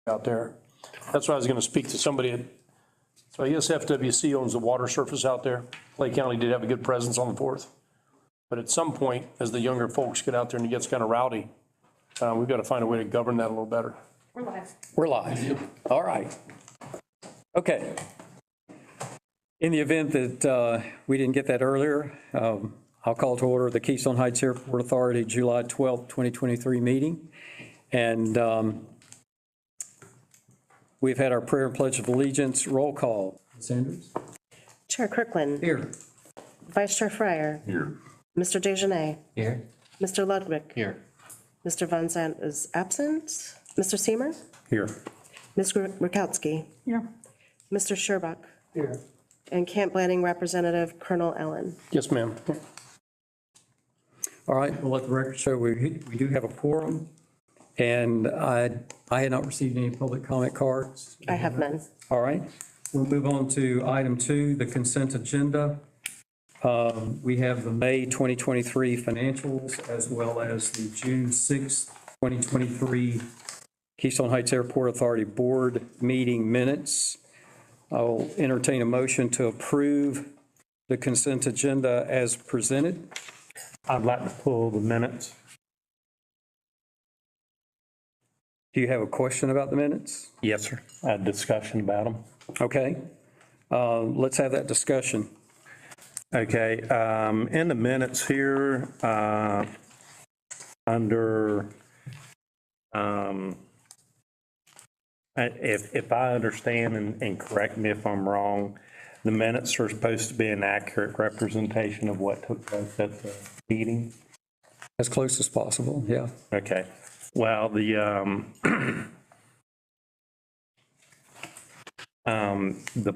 out there. That's why I was going to speak to somebody. So I guess FWC owns the water surface out there. Clay County did have a good presence on the 4th. But at some point, as the younger folks get out there and it gets kind of rowdy, we've got to find a way to govern that a little better. We're live. We're live. All right. Okay. In the event that we didn't get that earlier, I'll call to order the Keystone Heights Airport Authority July 12th, 2023 meeting. And we've had our prayer and pledge of allegiance. Roll call. Sanders? Chair Kirkland. Here. Vice Chair Fryer. Here. Mr. Dejanay. Here. Mr. Ludwig. Here. Mr. Von Sant is absent. Mr. Seamer. Here. Ms. Rakowski. Here. Mr. Sherbach. Here. And Camp Planning Representative Colonel Ellen. Yes, ma'am. All right, we'll let the record show we do have a quorum. And I had not received any public comment cards. I have none. All right, we'll move on to item 2, the consent agenda. We have the May 2023 financials as well as the June 6th, 2023 Keystone Heights Airport Authority Board meeting minutes. I'll entertain a motion to approve the consent agenda as presented. I'd like to pull the minutes. Do you have a question about the minutes? Yes, sir. I had discussion about them. Okay, let's have that discussion. Okay, in the minutes here, under, if I understand, and correct me if I'm wrong, the minutes are supposed to be an accurate representation of what took place at the meeting? As close as possible, yeah. Okay. Well, the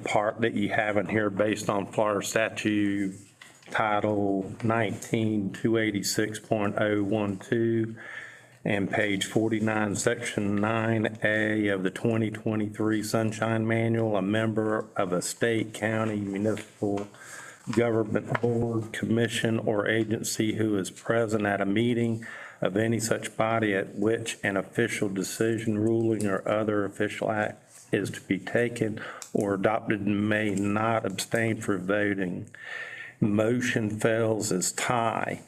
part that you have in here based on Florida Statute Title 19, 286.012 and page 49, Section 9A of the 2023 Sunshine Manual, a member of a state, county, municipal government board, commission, or agency who is present at a meeting of any such body at which an official decision, ruling, or other official act is to be taken or adopted may not abstain for voting. Motion fails as tie.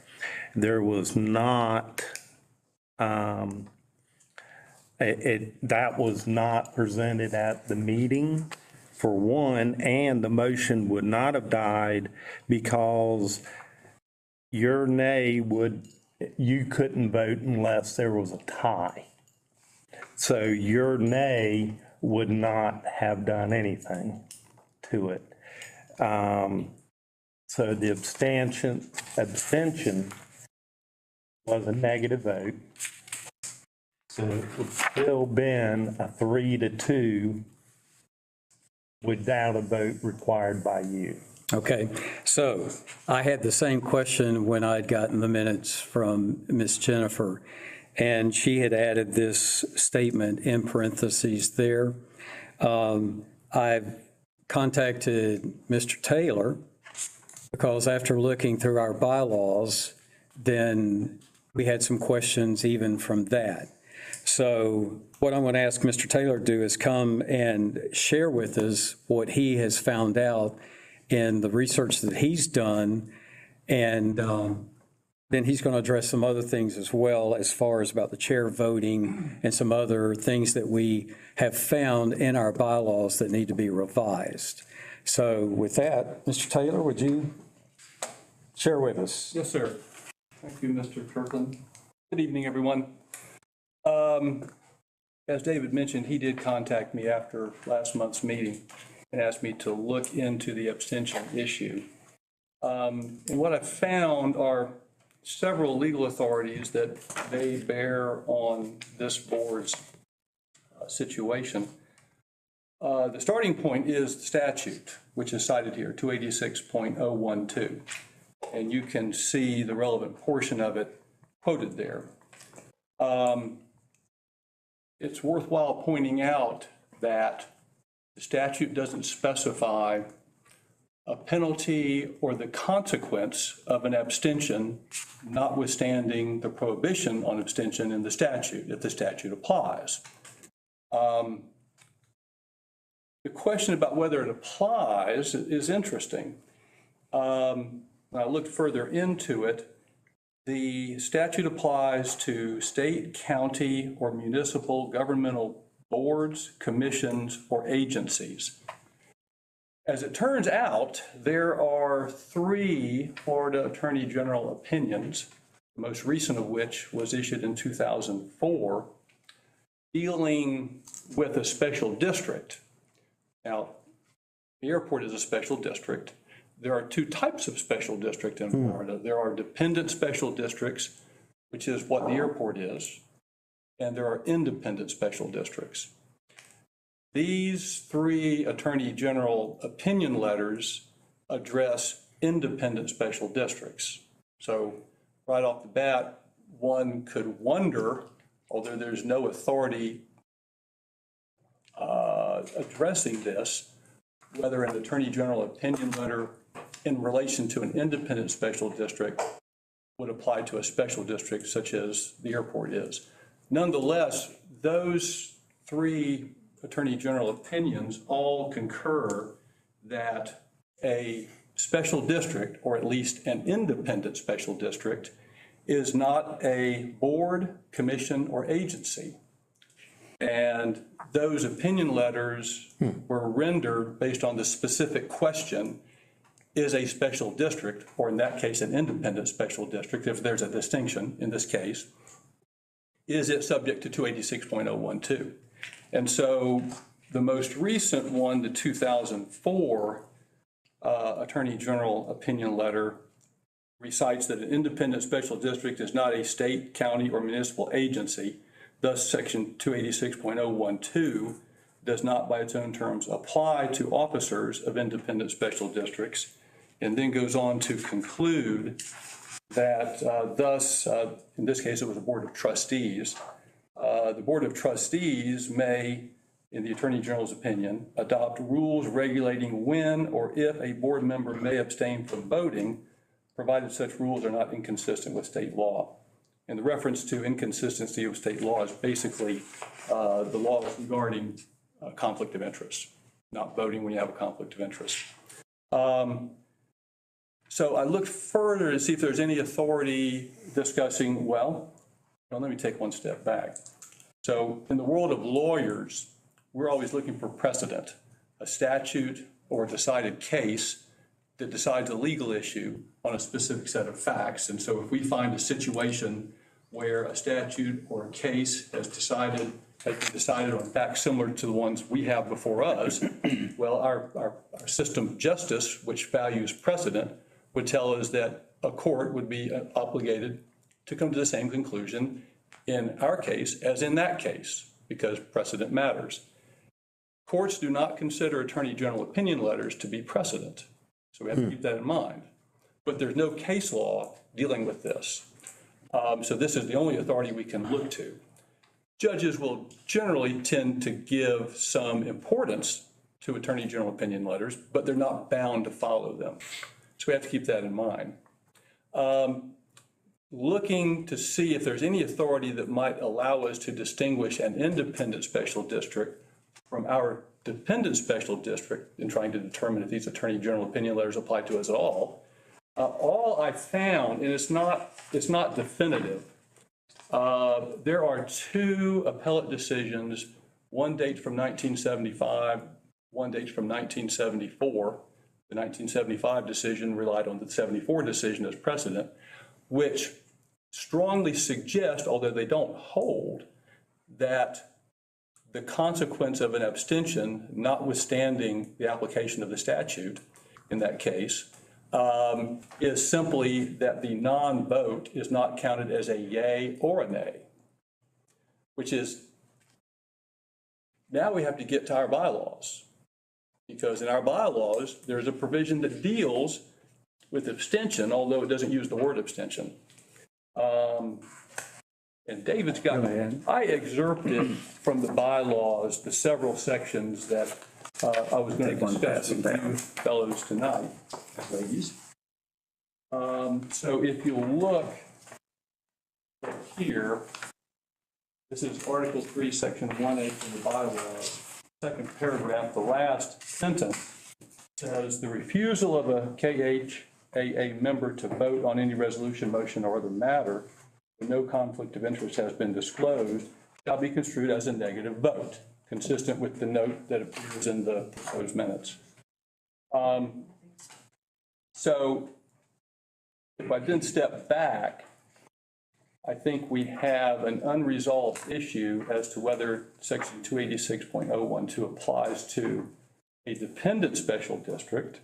There was not, that was not presented at the meeting, for one, and the motion would not have died because your nay you couldn't vote unless there was a tie. So your nay would not have done anything to it. So the abstention was a negative vote. So it would still been a 3-2 without a vote required by you. Okay, so I had the same question when I'd gotten the minutes from Miss Jennifer, and she had added this statement in parentheses there. I've contacted Mr. Taylor because after looking through our bylaws, then we had some questions even from that. So what I'm going to ask Mr. Taylor to do is come and share with us what he has found out in the research that he's done, and then he's going to address some other things as well as far as about the chair voting and some other things that we have found in our bylaws that need to be revised. So with that, Mr. Taylor, would you share with us? Yes, sir. Thank you, Mr. Kirkland. Good evening, everyone. As David mentioned, he did contact me after last month's meeting and asked me to look into the abstention issue. And what I found are several legal authorities that they bear on this board's situation. The starting point is the statute, which is cited here, 286.012. And you can see the relevant portion of it quoted there. It's worthwhile pointing out that the statute doesn't specify a penalty or the consequence of an abstention, notwithstanding the prohibition on abstention in the statute, if the statute applies. The question about whether it applies is interesting. When I looked further into it, the statute applies to state, county, or municipal governmental boards, commissions, or agencies. As it turns out, there are 3 Florida Attorney General opinions, the most recent of which was issued in 2004, dealing with a special district. Now, the airport is a special district. There are 2 types of special district in Florida. There are dependent special districts, which is what the airport is, and there are independent special districts. These 3 Attorney General opinion letters address independent special districts. So right off the bat, one could wonder, although there's no authority addressing this, whether an Attorney General opinion letter in relation to an independent special district would apply to a special district such as the airport is. Nonetheless, those 3 Attorney General opinions all concur that a special district, or at least an independent special district, is not a board, commission, or agency. And those opinion letters were rendered based on the specific question, is a special district, or in that case, an independent special district, if there's a distinction in this case, is it subject to 286.012? And so the most recent one, the 2004 Attorney General opinion letter, recites that an independent special district is not a state, county, or municipal agency. Thus, section 286.012 does not, by its own terms, apply to officers of independent special districts, and then goes on to conclude that thus, in this case, it was a board of trustees. The board of trustees may, in the Attorney General's opinion, adopt rules regulating when or if a board member may abstain from voting, provided such rules are not inconsistent with state law. And the reference to inconsistency of state law is basically the laws regarding conflict of interest, not voting when you have a conflict of interest. So I looked further to see if there's any authority discussing, well, let me take one step back. So in the world of lawyers, we're always looking for precedent, a statute or a decided case that decides a legal issue on a specific set of facts. And so if we find a situation where a statute or a case has been decided on facts similar to the ones we have before us, well, our system of justice, which values precedent, would tell us that a court would be obligated to come to the same conclusion in our case as in that case, because precedent matters. Courts do not consider Attorney General opinion letters to be precedent, so we have to keep that in mind. But there's no case law dealing with this. So this is the only authority we can look to. Judges will generally tend to give some importance to Attorney General opinion letters, but they're not bound to follow them. So we have to keep that in mind. Looking to see if there's any authority that might allow us to distinguish an independent special district from our dependent special district in trying to determine if these Attorney General opinion letters apply to us at all. All I found, and it's not definitive, there are 2 appellate decisions. One dates from 1975, one dates from 1974. The 1975 decision relied on the 74 decision as precedent, which strongly suggest, although they don't hold, that the consequence of an abstention, notwithstanding the application of the statute in that case, is simply that the non-vote is not counted as a yay or a nay, which is, now we have to get to our bylaws, because in our bylaws, there's a provision that deals with abstention, although it doesn't use the word abstention. And David's got, I excerpted from the bylaws the several sections that I was going to discuss with you fellows tonight, ladies. So if you look here, This is Article 3, Section 1A of the bylaws, second paragraph, the last sentence says, the refusal of a KHAA member to vote on any resolution, motion, or other matter when no conflict of interest has been disclosed shall be construed as a negative vote, consistent with the note that appears in the proposed minutes. So if I then step back, I think we have an unresolved issue as to whether Section 286.012 applies to a dependent special district.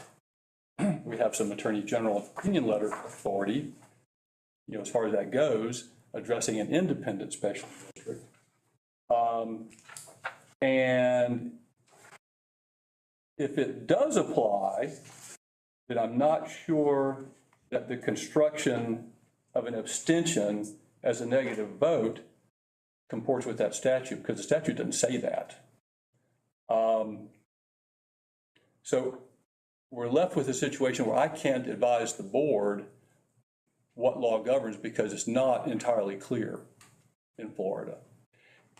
We have some Attorney General opinion letter authority, as far as that goes, addressing an independent special district. And if it does apply, then I'm not sure that the construction of an abstention as a negative vote comports with that statute, because the statute doesn't say that. So we're left with a situation where I can't advise the board what law governs because it's not entirely clear in Florida.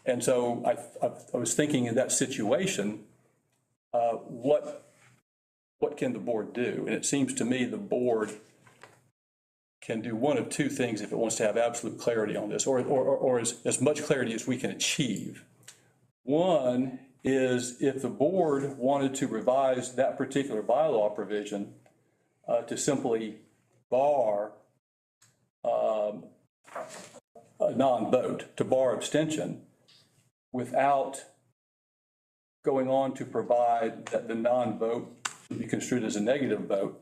And so I was thinking in that situation, what can the board do? And it seems to me the board can do one of two things if it wants to have absolute clarity on this, or as much clarity as we can achieve. One is if the board wanted to revise that particular bylaw provision to simply bar a non-vote, to bar abstention, without going on to provide that the non-vote would be construed as a negative vote,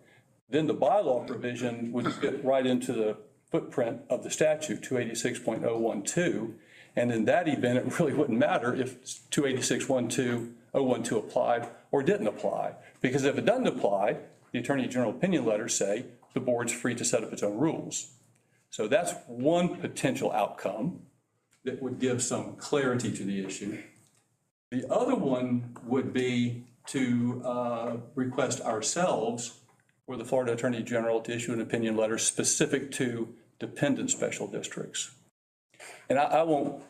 then the bylaw provision would fit right into the footprint of the statute, 286.012. And in that event, it really wouldn't matter if 286.012 applied or didn't apply. Because if it doesn't apply, the Attorney General opinion letters say the board's free to set up its own rules. So that's one potential outcome that would give some clarity to the issue. The other one would be to request ourselves or the Florida Attorney General to issue an opinion letter specific to dependent special districts. And I won't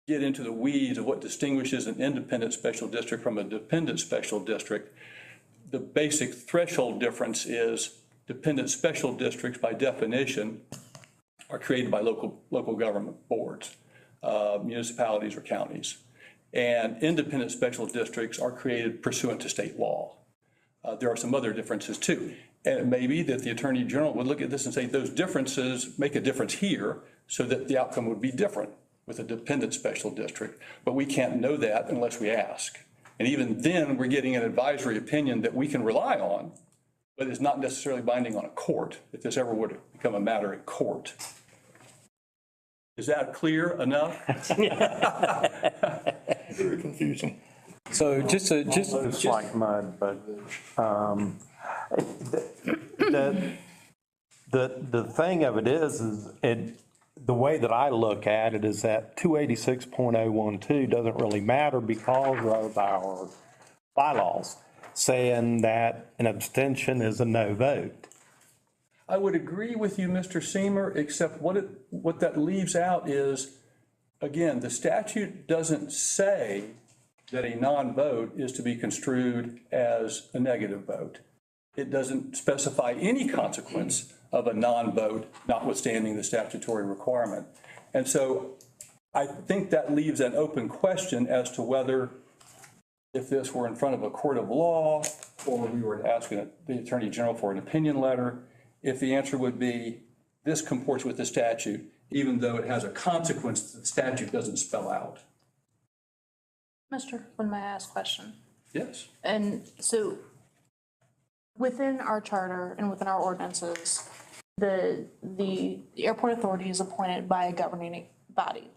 get into the weeds of what distinguishes an independent special district from a dependent special district. The basic threshold difference is dependent special districts, by definition, are created by local government boards, municipalities or counties. And independent special districts are created pursuant to state law. There are some other differences too. And it may be that the Attorney General would look at this and say those differences make a difference here so that the outcome would be different with a dependent special district. But we can't know that unless we ask. And even then, we're getting an advisory opinion that we can rely on, but is not necessarily binding on a court if this ever would become a matter in court. Is that clear enough? Very confusing. So just It's like mud, but the thing of it is the way that I look at it is that 286.012 doesn't really matter because of our bylaws saying that an abstention is a no vote. I would agree with you, Mr. Seamer, except what that leaves out is, again, the statute doesn't say that a non-vote is to be construed as a negative vote. It doesn't specify any consequence of a non-vote, notwithstanding the statutory requirement. And so I think that leaves an open question as to whether, if this were in front of a court of law or we were asking the Attorney General for an opinion letter, if the answer would be this comports with the statute, even though it has a consequence that the statute doesn't spell out. Mr. When may I ask a question? Yes. And so within our charter and within our ordinances, the airport authority is appointed by a governing body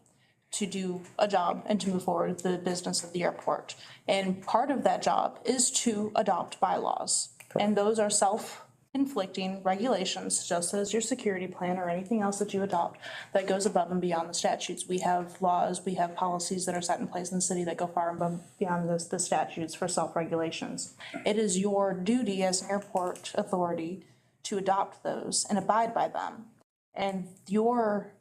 to do a job and to move forward the business of the airport. And part of that job is to adopt bylaws. And those are self-inflicting regulations, just as your security plan or anything else that you adopt that goes above and beyond the statutes. We have laws, we have policies that are set in place in the city that go far above beyond the statutes for self-regulations. It is your duty as an airport authority to adopt those and abide by them. And your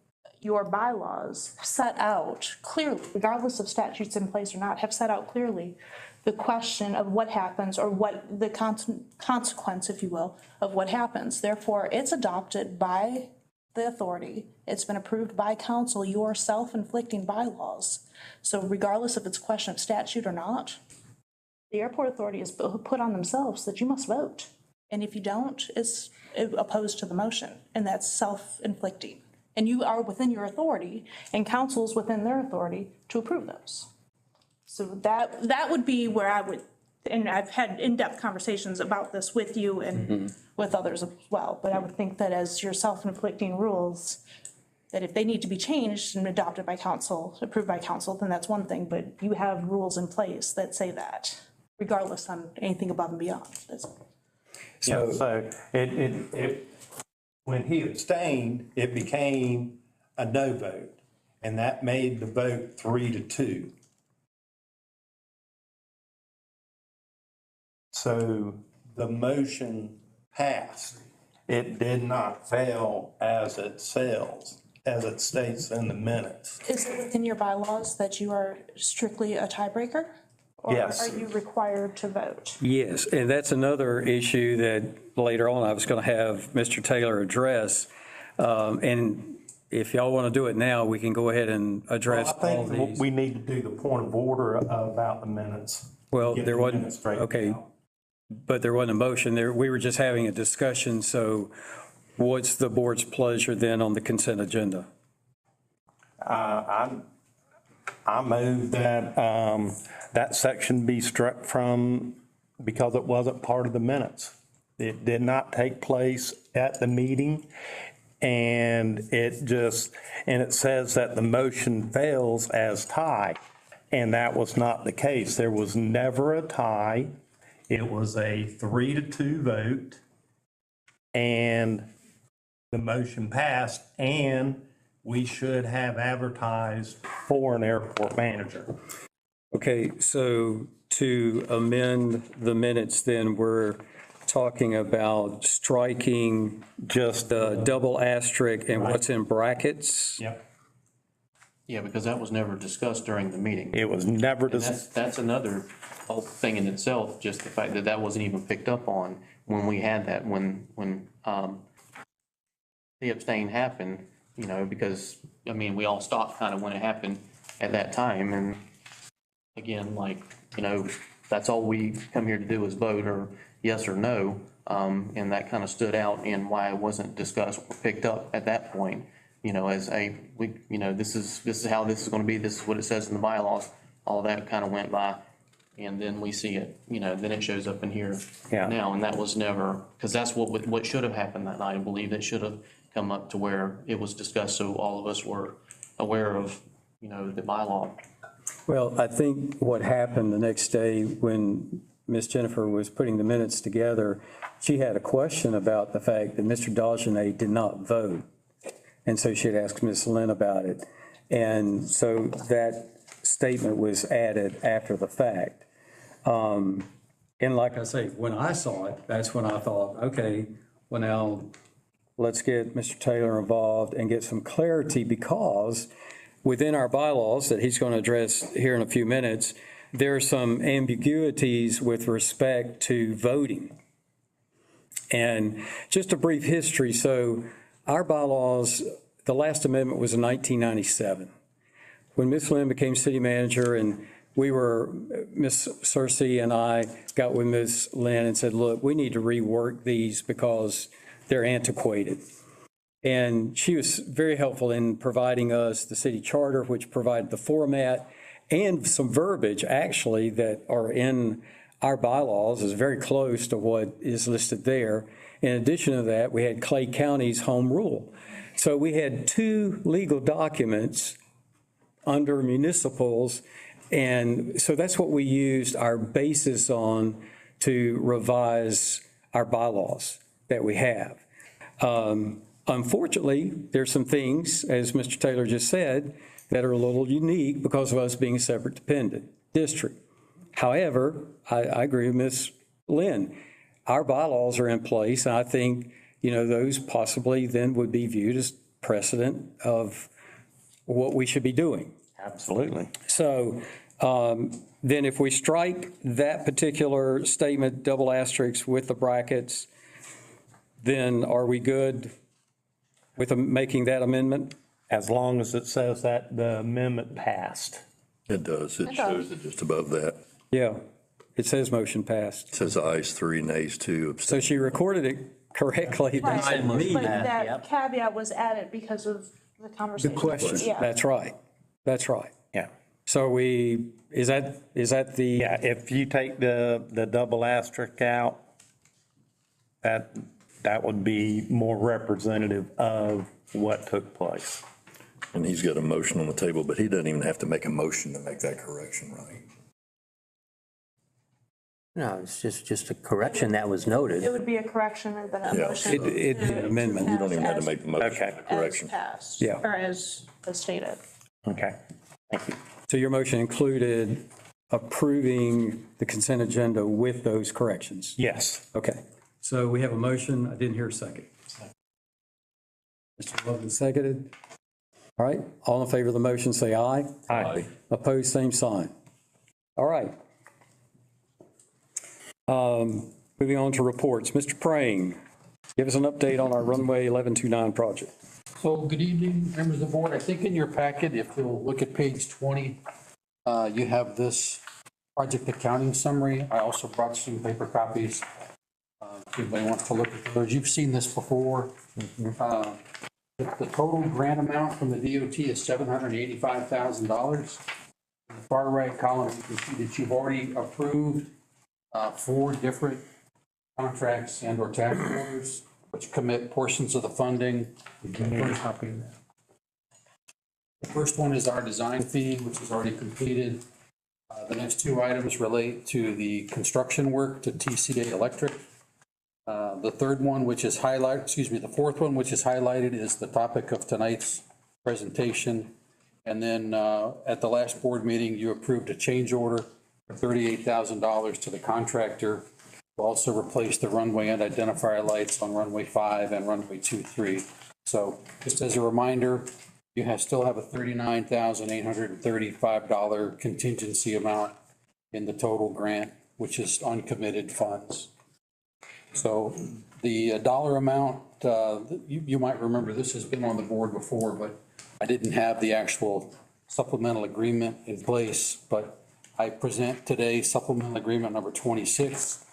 your bylaws set out clearly, regardless of statutes in place or not, have set out clearly the question of what happens, or what the consequence, if you will, of what happens. Therefore, it's adopted by the authority. It's been approved by council, your self-inflicting bylaws. So regardless if it's a question of statute or not, the airport authority has put on themselves that you must vote. And if you don't, it's opposed to the motion, and that's self-inflicting. And you are within your authority, and council's within their authority to approve those. So that would be where I would, and I've had in-depth conversations about this with you and with others as well, but I would think that as your self-inflicting rules, that if they need to be changed and adopted by council, approved by council, then that's one thing, but you have rules in place that say that, regardless on anything above and beyond. So When he abstained, it became a no vote, and that made the vote 3-2. So the motion passed. It did not fail as it states in the minutes. Is it within your bylaws that you are strictly a tiebreaker? Yes. Or are you required to vote? Yes, and that's another issue that later on I was going to have Mr. Taylor address. And if y'all want to do it now, we can go ahead and address I all think these. we need to do the point of order about the minutes. Well, Get there the wasn't, minutes straightened okay, out. but there wasn't a motion there. We were just having a discussion. So what's the board's pleasure then on the consent agenda? I move that that section be struck from, because it wasn't part of the minutes. It did not take place at the meeting, and it says that the motion fails as tie, and that was not the case. There was never a tie. It was a 3-2 vote, and the motion passed, and we should have advertised for an airport manager. Okay, so to amend the minutes, then we're talking about striking just the double asterisk and what's in brackets. Yep. Yeah, because that was never discussed during the meeting. It was never And that's another whole thing in itself, just the fact that that wasn't even picked up on when we had that, when the abstain happened, you know, because, I mean, we all stopped kind of when it happened at that time. And again, like, you know, that's all we come here to do is vote or yes or no. And that kind of stood out in why it wasn't discussed or picked up at that point, you know, as this is how this is going to be. This is what it says in the bylaws. All that kind of went by. And then we see it, you know, then it shows up in here now. And that was never, because that's what should have happened that night. I believe it should have come up to where it was discussed, so all of us were aware of, you know, the bylaw. Well, I think what happened the next day when Ms. Jennifer was putting the minutes together, she had a question about the fact that Mr. Dagenet did not vote. And so she had asked Ms. Lynn about it. And so that statement was added after the fact. And like I say, when I saw it, that's when I thought, okay, well now let's get Mr. Taylor involved and get some clarity, because within our bylaws that he's going to address here in a few minutes, there are some ambiguities with respect to voting. And just a brief history. So our bylaws, the last amendment was in 1997. When Ms. Lynn became city manager, and Ms. Cersei and I got with Ms. Lynn and said, look, we need to rework these because they're antiquated. And she was very helpful in providing us the city charter, which provided the format and some verbiage actually that are in our bylaws is very close to what is listed there. In addition to that, we had Clay County's home rule. So we had two legal documents under municipals. And so that's what we used our basis on to revise our bylaws that we have. Unfortunately, there's some things, as Mr. Taylor just said, that are a little unique because of us being a separate dependent district. However, I agree with Ms. Lynn. Our bylaws are in place, and I think, you know, those possibly then would be viewed as precedent of what we should be doing. Absolutely. So then if we strike that particular statement, double asterisk with the brackets, then are we good with making that amendment? As long as it says that the amendment passed. It does. It shows it just above that. Yeah, it says motion passed. It says ayes 3, nays 2, So abstain. she recorded it correctly. Right, based but on that caveat was added because of the the conversation. question. Yeah. That's right. That's right. Yeah. So is that the? Yeah, if you take the double asterisk out, that would be more representative of what took place. And he's got a motion on the table, but he doesn't even have to make a motion to make that correction, right? No, it's just a correction that was It noted. would be a correction and then a Yeah. motion. It's an amendment. You don't even have to make the motion Okay. for correction. As passed. Yeah. Or as stated. Okay, thank you. So your motion included approving the consent agenda with those corrections? Yes. Okay. So we have a motion. I didn't hear a second. Mr. Logan seconded. All right. All in favor of the motion, say aye. Aye. Opposed, same sign. All right. Moving on to reports. Mr. Praying, give us an update on our runway 1129 project. So good evening, members of the board. I think in your packet, if you'll look at page 20, you have this project accounting summary. I also brought some paper copies. If anybody wants to look at those, you've seen this before. The total grant amount from the DOT is $785,000. In the far right column, you can see that you've already approved 4 different contracts and/or task orders, which commit portions of the funding. The first one is our design fee, which is already completed. The next 2 items relate to the construction work to TCA Electric. The third one, which is the fourth one, which is highlighted, is the topic of tonight's presentation. And then at the last board meeting, you approved a change order for $38,000 to the contractor. We'll also replace the runway and identifier lights on runway 5 and runway 23. So just as a reminder, you still have a $39,835 contingency amount in the total grant, which is uncommitted funds. So the dollar amount, you might remember this has been on the board before, but I didn't have the actual supplemental agreement in place, but I present today supplemental agreement number 26,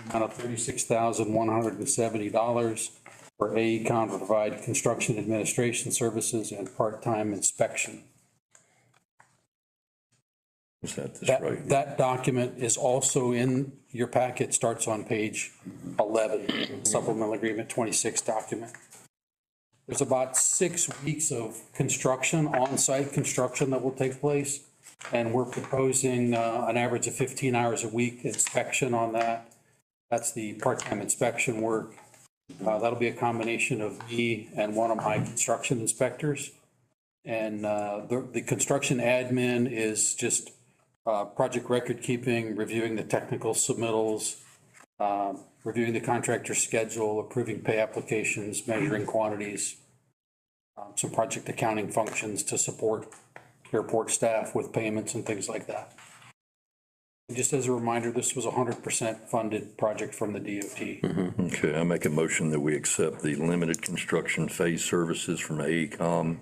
amount of $36,170 for AECOM to provide construction administration services and part-time inspection. Is that this right? That document is also in your packet, starts on page 11, supplemental agreement 26 document. There's about 6 weeks of construction, on-site construction that will take place, and we're proposing an average of 15 hours a week inspection on that. That's the part-time inspection work. That'll be a combination of me and one of my construction inspectors. And the construction admin is just project record keeping, reviewing the technical submittals, reviewing the contractor schedule, approving pay applications, measuring quantities, some project accounting functions to support airport staff with payments and things like that. And just as a reminder, this was a 100% funded project from the DOT. Okay, I make a motion that we accept the limited construction phase services from AECOM.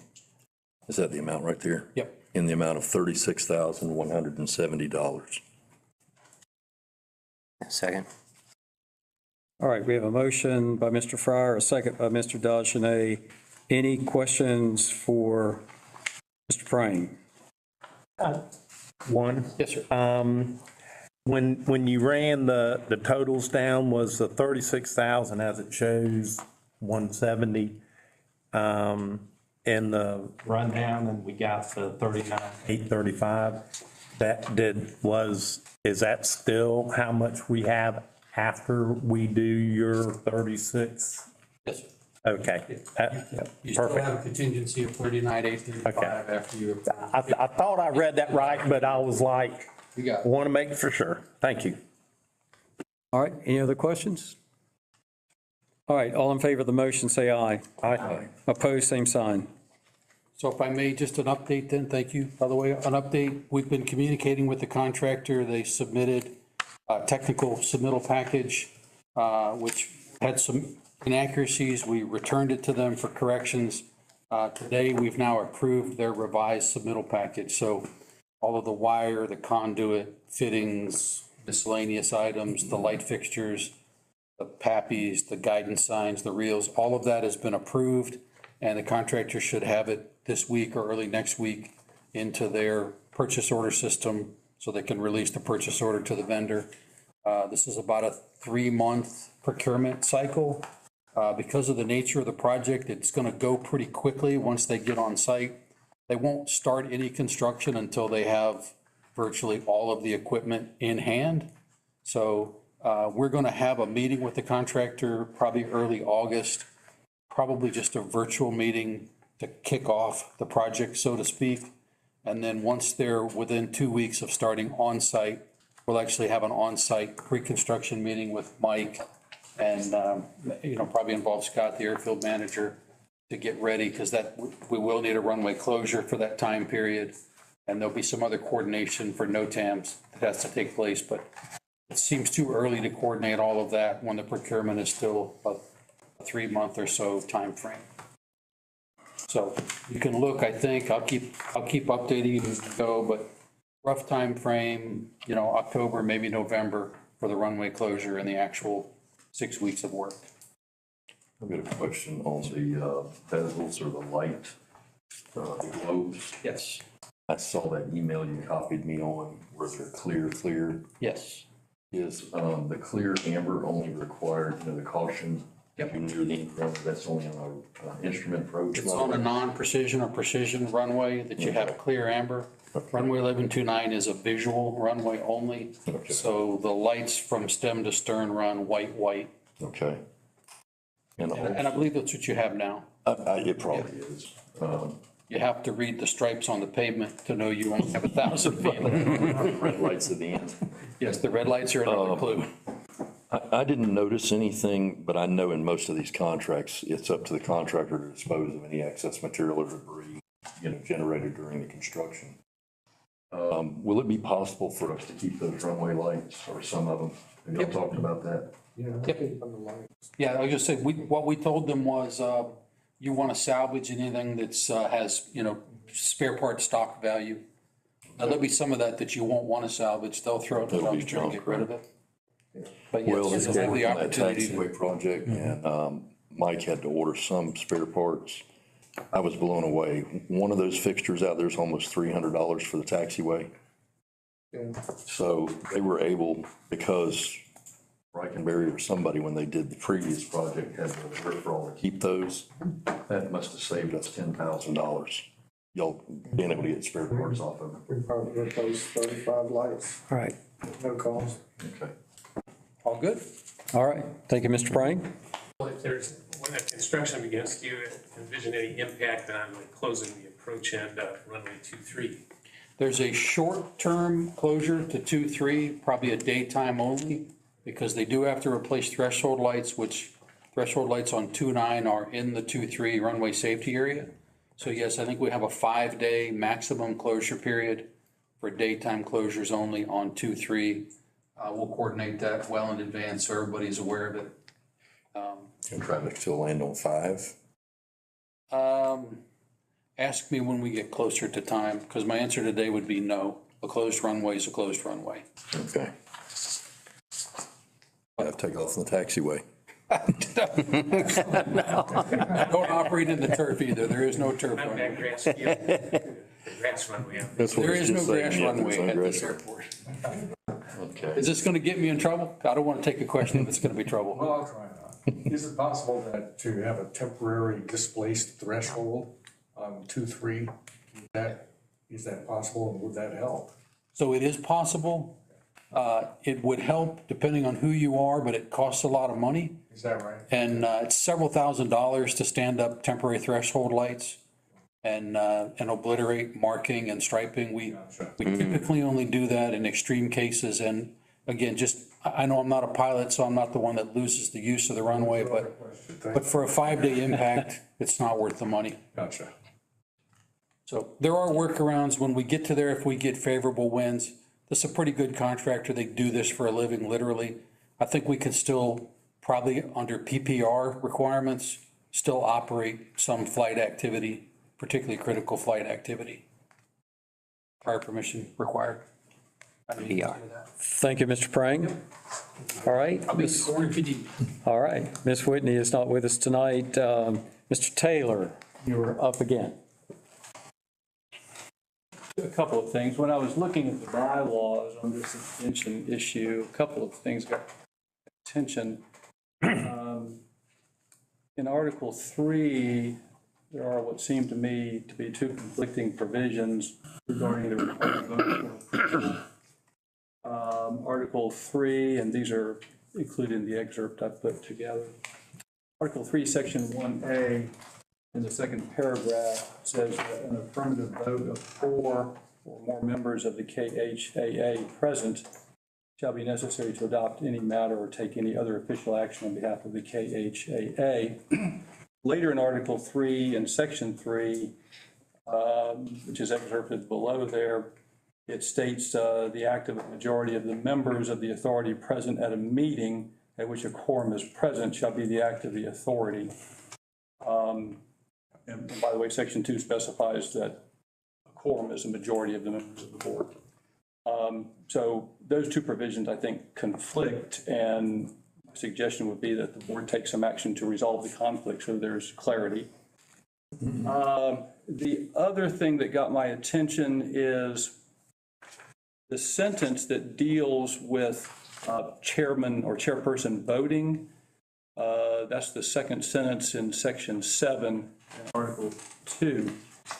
Is that the amount right there? Yep. In the amount of $36,170. Second. All right, we have a motion by Mr. Fryer, a second by Mr. Dagenais. Any questions for Mr. Praying? One. Yes, sir. When you ran the totals down, was the 36,000 as it shows 170 in the rundown, and we got the 39,835? Is that still how much we have after we do your 36? Yes, sir. Okay. You still Perfect. have a contingency of 39,835 Okay. after you. I thought I read that right, but I was like, You got it. want to make for sure. Thank you. All right, any other questions? All right, all in favor of the motion, say aye. Aye. Opposed, same sign. So if I may, just an update then, thank you, by the way, an update. We've been communicating with the contractor. They submitted a technical submittal package, which had some inaccuracies. We returned it to them for corrections. Today, we've now approved their revised submittal package. So all of the wire, the conduit, fittings, miscellaneous items, the light fixtures, the PAPIs, the guidance signs, the reels, all of that has been approved. And the contractor should have it this week or early next week into their purchase order system so they can release the purchase order to the vendor. This is about a 3-month procurement cycle. Because of the nature of the project, it's going to go pretty quickly once they get on site. They won't start any construction until they have virtually all of the equipment in hand. So we're going to have a meeting with the contractor probably early August, probably just a virtual meeting to kick off the project, so to speak. And then once they're within 2 weeks of starting on-site, we'll actually have an on-site pre-construction meeting with Mike and, probably involve Scott, the airfield manager, to get ready, because we will need a runway closure for that time period. And there'll be some other coordination for NOTAMs that has to take place, but it seems too early to coordinate all of that when the procurement is still a 3-month or so timeframe. So you can look, I think, I'll keep updating you as we go, but rough time frame, October, maybe November for the runway closure and the actual 6 weeks of work. I've got a question on the bezels or the light, the globes. Yes. I saw that email you copied me on where they're clear. Yes. Is the clear amber only required, the caution? Yep. Near the end, that's only on an instrument approach? It's on a non-precision or precision runway that you have clear amber. Runway 1129 is a visual runway only. Okay. So the lights from stem to stern run white. Okay. And I believe that's what you have now. it probably is. You have to read the stripes on the pavement to know you only have 1,000 feet. Red lights at the end. Yes, the red lights are another clue. I didn't notice anything, but I know in most of these contracts, it's up to the contractor to dispose of any excess material or debris, generated during the construction. Will it be possible for us to keep those runway lights or some of them? Have y'all talked about that? Yeah, I was just saying, what we told them was, you want to salvage anything that's, has, spare part stock value. Now, there'll be some of that you won't want to salvage. They'll throw it in the It'll be dumpster and junk, get rid of right? it. But Well, yes, it's you'll have the on that opportunity to. taxiway project, and Mike had to order some spare parts. I was blown away. One of those fixtures out there is almost $300 for the taxiway. So they were able, because Brackenberry or somebody, when they did the previous project, had the wherewithal to keep those, that must have saved us $10,000. Y'all being able to get spare parts off of them. We probably replaced 35 lights, All right. no cost. Okay. All good? All right, thank you, Mr. Prang. Well, if there's, when the construction begins, do you envision any impact on like closing the approach end of runway 23? There's a short-term closure to 2-3, probably a daytime only, because they do have to replace threshold lights, which threshold lights on 29 are in the 2-3 runway safety area. So yes, I think we have a 5-day maximum closure period for daytime closures only on 2-3. We'll coordinate that well in advance so everybody's aware of it. And traffic still land on 5? Ask me when we get closer to time, because my answer today would be no. A closed runway is a closed runway. Okay. I have to take off on the taxiway. Don't operate in the turf either. There is no turf Not runway. that grass field, the grass runway. That's what There I was is no just saying. grass Yeah, runway there's no at grass this runway. airport. Okay. Is this going to get me in trouble? I don't want to take a question if it's going to be trouble. Well, I'll try not. Is it possible to have a temporary displaced threshold on 2-3? Is that possible, and would that help? So it is possible. It would help depending on who you are, but it costs a lot of money. Is that right? And it's several $1,000s to stand up temporary threshold lights and obliterate marking and striping. We typically only do that in extreme cases. And again, I know I'm not a pilot, so I'm not the one that loses the use of the runway, but for a 5-day impact, it's not worth the money. Gotcha. So there are workarounds when we get to there, if we get favorable winds. This is a pretty good contractor. They do this for a living, literally. I think we could still, probably under PPR requirements, still operate some flight activity, particularly critical flight activity. Prior permission required. Thank you, Mr. Prang. All right. All right. Ms. Whitney is not with us tonight. Mr. Taylor, you're up again. A couple of things. When I was looking at the bylaws on this extension issue, a couple of things got attention. In Article 3, there are what seem to me to be two conflicting provisions regarding the requirement. Article 3, and these are included in the excerpt I put together. Article 3, Section 1A, in the second paragraph, says that an affirmative vote of 4 or more members of the KHAA present shall be necessary to adopt any matter or take any other official action on behalf of the KHAA. Later in Article 3 and Section 3, which is excerpted below there, it states the act of a majority of the members of the authority present at a meeting at which a quorum is present shall be the act of the authority. And by the way, Section 2 specifies that a quorum is a majority of the members of the board. So those two provisions, I think, conflict, and my suggestion would be that the board take some action to resolve the conflict so there's clarity. The other thing that got my attention is the sentence that deals with chairman or chairperson voting. That's the second sentence in Section 7 in Article 2.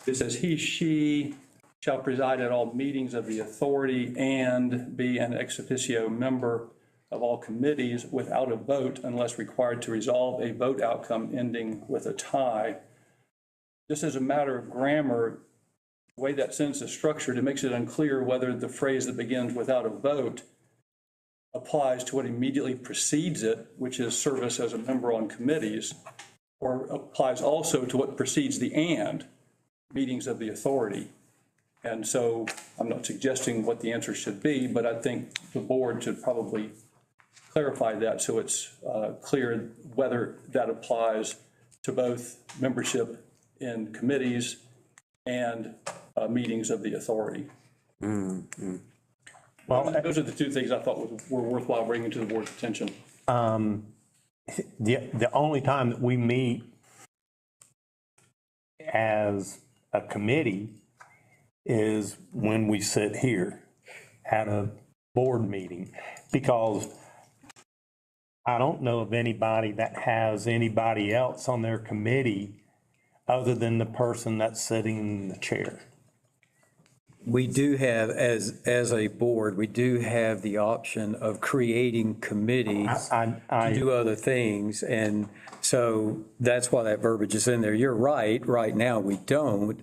It says, he/she shall preside at all meetings of the authority and be an ex officio member of all committees without a vote unless required to resolve a vote outcome ending with a tie. Just as a matter of grammar, the way that sentence is structured, it makes it unclear whether the phrase that begins without a vote applies to what immediately precedes it, which is service as a member on committees, or applies also to what precedes the and, meetings of the authority. And so I'm not suggesting what the answer should be, but I think the board should probably clarify that so it's clear whether that applies to both membership in committees and meetings of the authority. Well, those are the two things I thought were worthwhile bringing to the board's attention. The only time that we meet as a committee is when we sit here at a board meeting, because I don't know of anybody that has anybody else on their committee other than the person that's sitting in the chair. We do have, as a board, we do have the option of creating committees to do other things. And so that's why that verbiage is in there. You're right. Right now, we don't.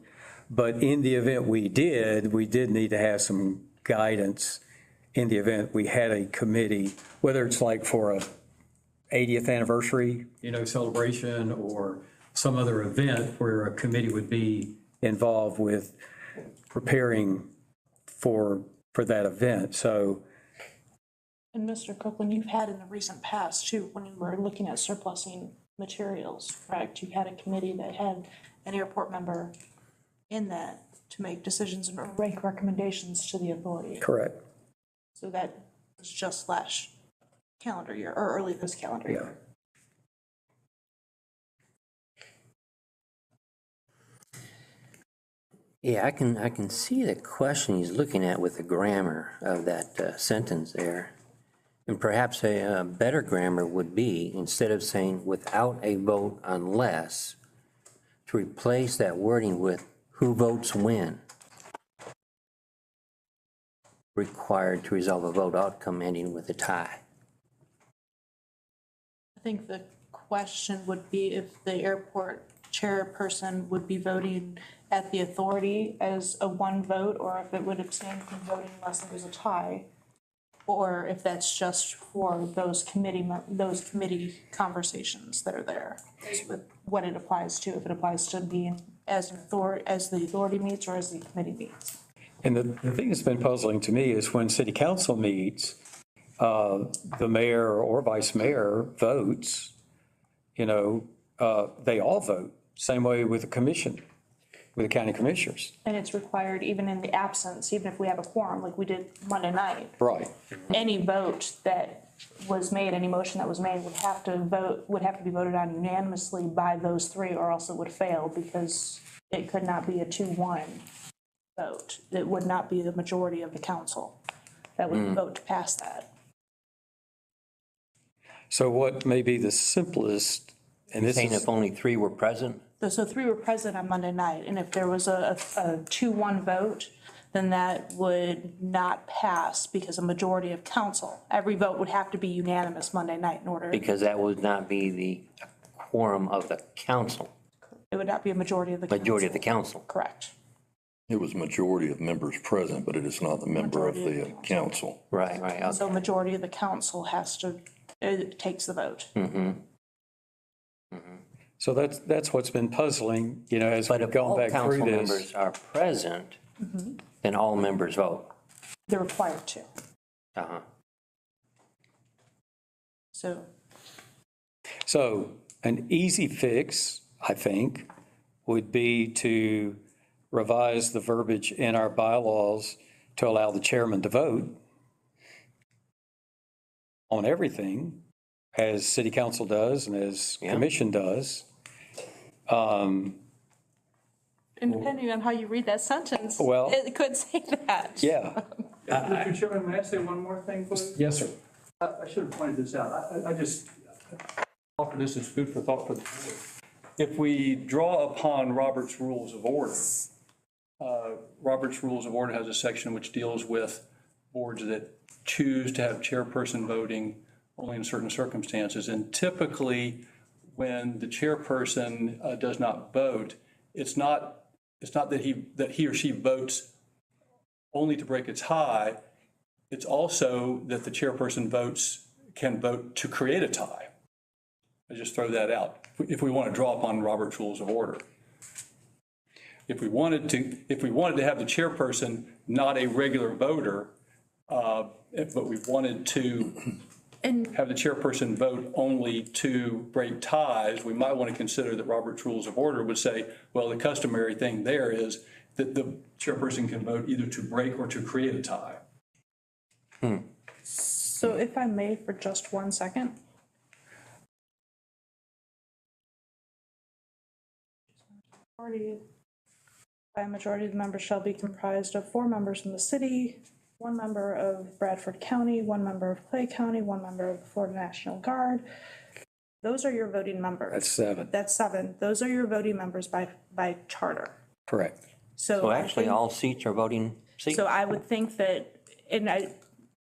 But in the event we did need to have some guidance in the event we had a committee, whether it's like for a 80th anniversary, celebration, or some other event where a committee would be involved with preparing for that event. So, And Mr. Copeland, you've had in the recent past too, when you were looking at surplusing materials, correct? You had a committee that had an airport member in that to make decisions and make recommendations to the authority. correct. So that was just last calendar year or early this calendar year. Yeah, I can see the question he's looking at with the grammar of that sentence there. And perhaps a better grammar would be, instead of saying without a vote unless, to replace that wording with who votes when. Required to resolve a vote outcome ending with a tie. I think the question would be if the airport chairperson would be voting at the authority as a one vote, or if it would abstain from voting unless there was a tie, or if that's just for those committee conversations that are there, with what it applies to, if it applies to being as the authority meets or as the committee meets. And the thing that's been puzzling to me is when city council meets, the mayor or vice mayor votes, they all vote. Same way with the commission, with the county commissioners. And it's required even in the absence, even if we have a quorum, like we did Monday night. Right. Any vote that was made, any motion that was made would have to be voted on unanimously by those three, or else it would fail, because it could not be a 2-1 vote. It would not be the majority of the council that would vote to pass that. So what may be the simplest, and this Saying is, if only 3 were present? So 3 were present on Monday night, and if there was a 2-1 vote, then that would not pass because a majority of council, every vote would have to be unanimous Monday night in order. Because that would not be the quorum of the council, It would not be a majority of the council. majority of the council. Correct. It was majority of members present, but it is not the member of Majority of the council. Right, right. Okay. So majority of the council it takes the vote. so that's what's been puzzling, as But we've if gone all back council through this. members are present, then all members vote. They're required to. Uh-huh. So An easy fix, I think, would be to revise the verbiage in our bylaws to allow the chairman to vote on everything, as city council does and as commission does. and depending on how you read that sentence, Well- it could say that. Yeah, Mr. Chairman, may I say one more thing, please? Yes, sir. I should have pointed this out. I just offer this as food for thought for the board. If we draw upon Robert's Rules of Order, Robert's Rules of Order has a section which deals with boards that choose to have chairperson voting only in certain circumstances. And typically, when the chairperson does not vote, it's not that he or she votes only to break a tie. It's also that the chairperson can vote to create a tie. I just throw that out. If we want to draw upon Robert's Rules of Order. If we wanted to have the chairperson not a regular voter, but we wanted to have the chairperson vote only to break ties, we might want to consider that Robert's Rules of Order would say, well, the customary thing there is that the chairperson can vote either to break or to create a tie. So if I may, for just 1 second. By a majority of the members shall be comprised of 4 members from the city, 1 member of Bradford County, 1 member of Clay County, 1 member of the Florida National Guard. Those are your voting members. that's 7, That's 7. Those are your voting members by charter. correct. So actually, all seats are voting seats? So I would think that,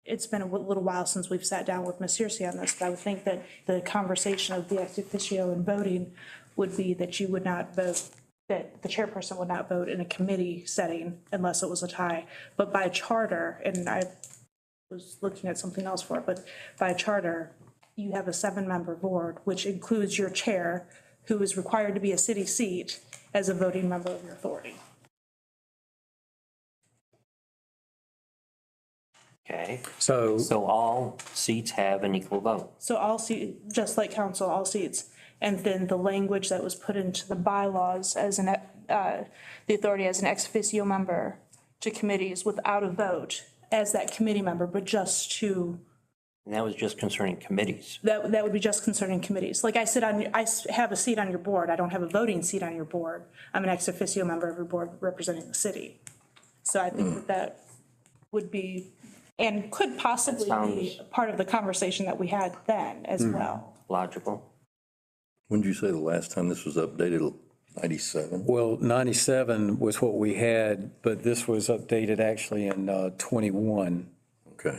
it's been a little while since we've sat down with Ms. Searcy on this, but I would think that the conversation of the ex officio and voting would be that you would not vote, that the chairperson would not vote in a committee setting unless it was a tie. But by charter, and I was looking at something else for it, but by charter, you have a 7-member board, which includes your chair, who is required to be a city seat as a voting member of your authority. Okay, So, so all seats have an equal vote. So all seats, just like council, all seats. And then the language that was put into the bylaws as the authority as an ex officio member to committees without a vote as that committee member, but just to, And that was just concerning committees. that would be just concerning committees. Like I have a seat on your board. I don't have a voting seat on your board. I'm an ex officio member of your board representing the city. So I think that would be, and could possibly be part of the conversation that we had then as well. Logical. When did you say the last time this was updated? 97? well, 97 was what we had, but this was updated actually in 21. Okay.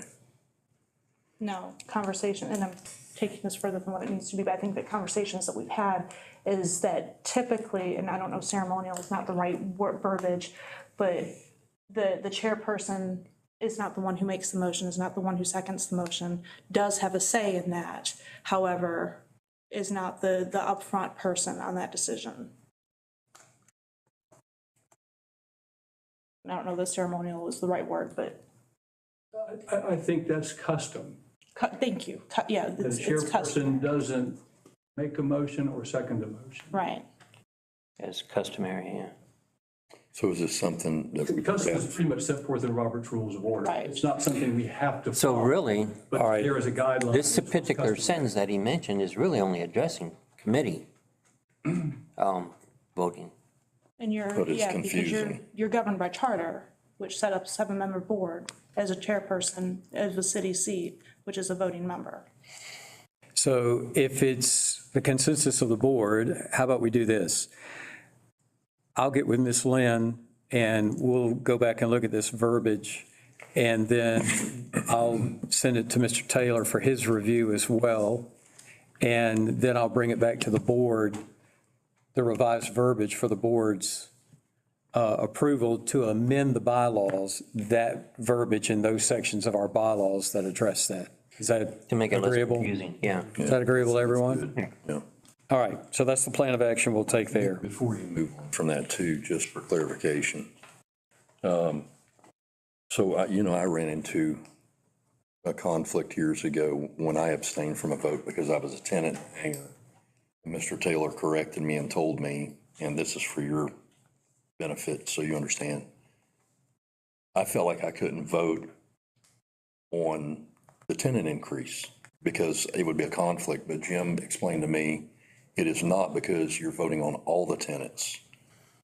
No, conversation, and I'm taking this further than what it needs to be, but I think that conversations that we've had is that typically, and I don't know, ceremonial is not the right verbiage, but the chairperson is not the one who makes the motion, is not the one who seconds the motion, does have a say in that. However, is not the upfront person on that decision. I don't know if the ceremonial is the right word, but, I think that's custom. thank you. Yeah, The it's chairperson custom, doesn't make a motion or second a motion. right. As customary, yeah. So is this something that? Custom is pretty much set forth in Robert's Rules of Order. Right. It's not something we have to So follow. really, But there is a guideline. this which is particular customary. sentence that he mentioned is really only addressing committee voting. And you're, But it's yeah, because confusing. you're governed by charter, which set up a 7-member board as a chairperson of the city seat, which is a voting member. So if it's the consensus of the board, how about we do this? I'll get with Ms. Lynn and we'll go back and look at this verbiage. And then I'll send it to Mr. Taylor for his review as well. And then I'll bring it back to the board, the revised verbiage for the board's approval to amend the bylaws, that verbiage in those sections of our bylaws that address that. Is that To make it less agreeable? confusing, yeah. Is that agreeable to everyone? Yeah. All right, so that's the plan of action we'll take there. Before you move on from that too, just for clarification. So I ran into a conflict years ago when I abstained from a vote because I was a tenant hanger. Mr. Taylor corrected me and told me, and this is for your benefit, so you understand. I felt like I couldn't vote on the tenant increase because it would be a conflict, but Jim explained to me, it is not because you're voting on all the tenants.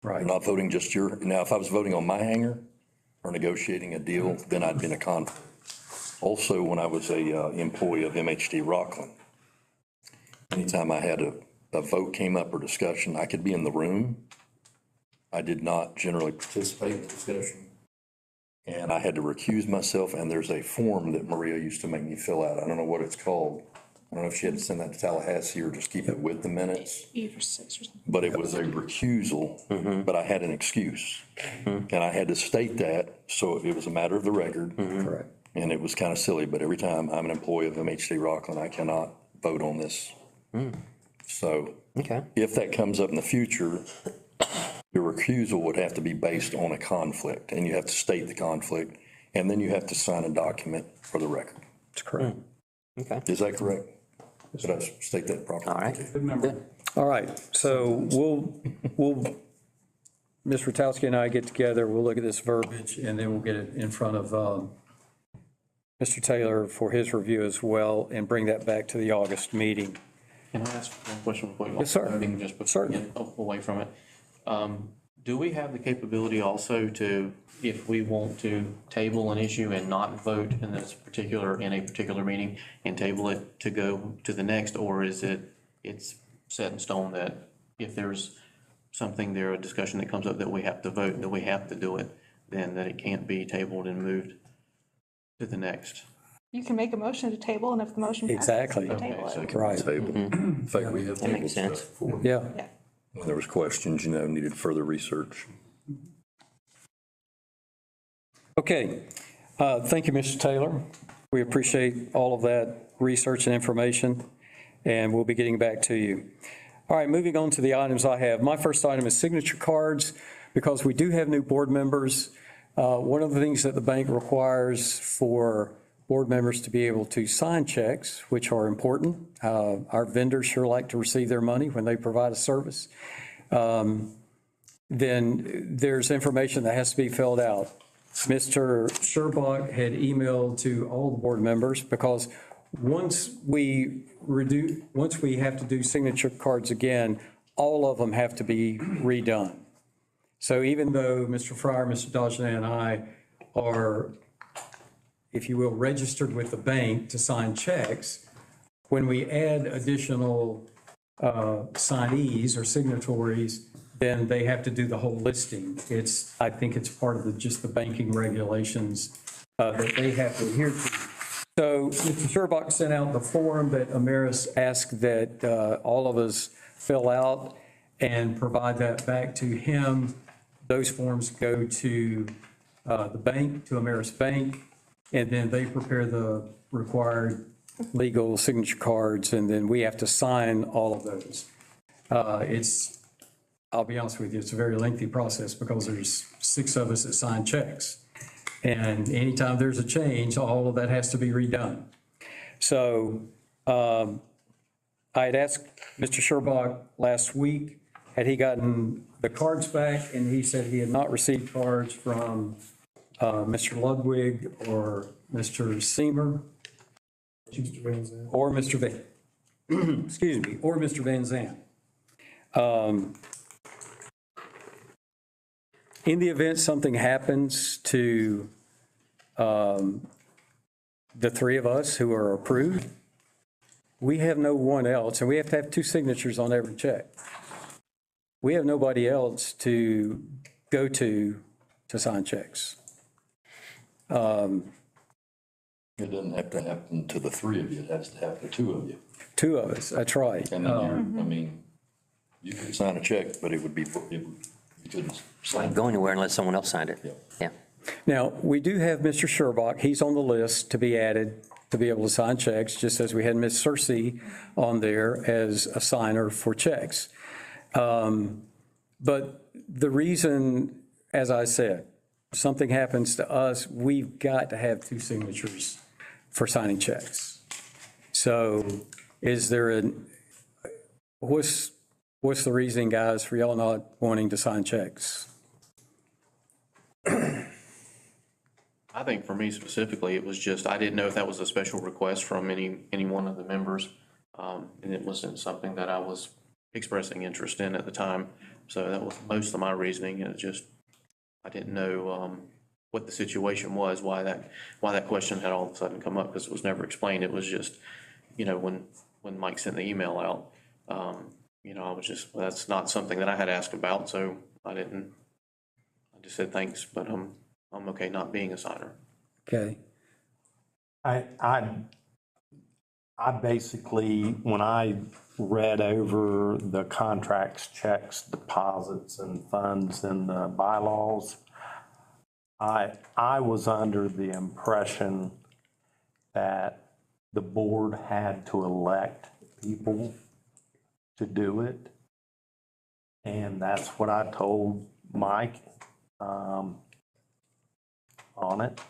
Right. You're not voting just now, if I was voting on my hangar or negotiating a deal, then I'd be in a conflict. Also, when I was a employee of MHD Rockland, anytime I had a vote came up or discussion, I could be in the room. I did not generally participate in the discussion. And I had to recuse myself, and there's a form that Maria used to make me fill out. I don't know what it's called. I don't know if she had to send that to Tallahassee or just keep it with the minutes. E for 6 or something. But it was a recusal, but I had an excuse. And I had to state that, so it was a matter of the record. Correct. And it was kind of silly, but every time I'm an employee of MHD Rockland, I cannot vote on this. So Okay. if that comes up in the future, your recusal would have to be based on a conflict, and you have to state the conflict, and then you have to sign a document for the record. That's correct. Okay. Is that correct? Did I state that properly? All right. Good memory. All right, so we'll, Ms. Rotowski and I get together, we'll look at this verbiage, and then we'll get it in front of Mr. Taylor for his review as well, and bring that back to the August meeting. Can I ask one question before you? Yes, sir. Just before we Certainly. get away from it. Do we have the capability also to, if we want to table an issue and not vote in a particular meeting and table it to go to the next, or is it's set in stone that if there's something there, a discussion that comes up that we have to vote, that we have to do it, then that it can't be tabled and moved to the next? You can make a motion to table, and if the motion passes, Exactly. you table Okay, so it. Right, Table. In fact, we have That makes tabled sense. stuff before. yeah. Yeah. When there was questions, needed further research. Okay, thank you, Mr. Taylor. We appreciate all of that research and information, and we'll be getting back to you. All right, moving on to the items I have. My first item is signature cards, because we do have new board members. One of the things that the bank requires for board members to be able to sign checks, which are important. Our vendors sure like to receive their money when they provide a service. Then there's information that has to be filled out. Mr. Sherbach had emailed to all the board members, because once we have to do signature cards again, all of them have to be redone. So even though Mr. Fryer, Mr. Dajna, and I are, if you will, registered with the bank to sign checks, when we add additional signees or signatories, then they have to do the whole listing. I think it's part of just the banking regulations that they have to adhere to. So Mr. Sherbach sent out the form that Ameris asked that all of us fill out and provide that back to him. Those forms go to the bank, to Ameris Bank, and then they prepare the required legal signature cards, and then we have to sign all of those. It's I'll be honest with you, it's a very lengthy process because there's 6 of us that sign checks. And anytime there's a change, all of that has to be redone. So I had asked Mr. Sherbach last week, had he gotten the cards back? And he said he had not received cards from Mr. Ludwig or Mr. Seamer. Or Mr. Van, excuse me, or Mr. Van Zandt. In the event something happens to the 3 of us who are approved, we have no one else, and we have to have 2 signatures on every check. We have nobody else to go to sign checks. It doesn't have to happen to the 3 of you, it has to happen to 2 of you. 2 of us, that's right. And then I mean, you could sign a check, but you couldn't sign. Wouldn't go anywhere unless someone else signed it. Yeah. Now, we do have Mr. Sherbach, he's on the list to be added to be able to sign checks, just as we had Ms. Cersei on there as a signer for checks. But the reason, as I said, if something happens to us, we've got to have 2 signatures for signing checks. So is there what's the reason, guys, for y'all not wanting to sign checks? I think for me specifically, it was just, I didn't know if that was a special request from any one of the members. And it wasn't something that I was expressing interest in at the time. So that was most of my reasoning. It just, I didn't know what the situation was, why that question had all of a sudden come up, because it was never explained. It was just, when Mike sent the email out, I was just, that's not something that I had asked about, so I just said thanks, but I'm okay not being a signer. Okay. I basically, when I read over the contracts, checks, deposits, and funds in the bylaws, I was under the impression that the board had to elect people to do it. And that's what I told Mike on it.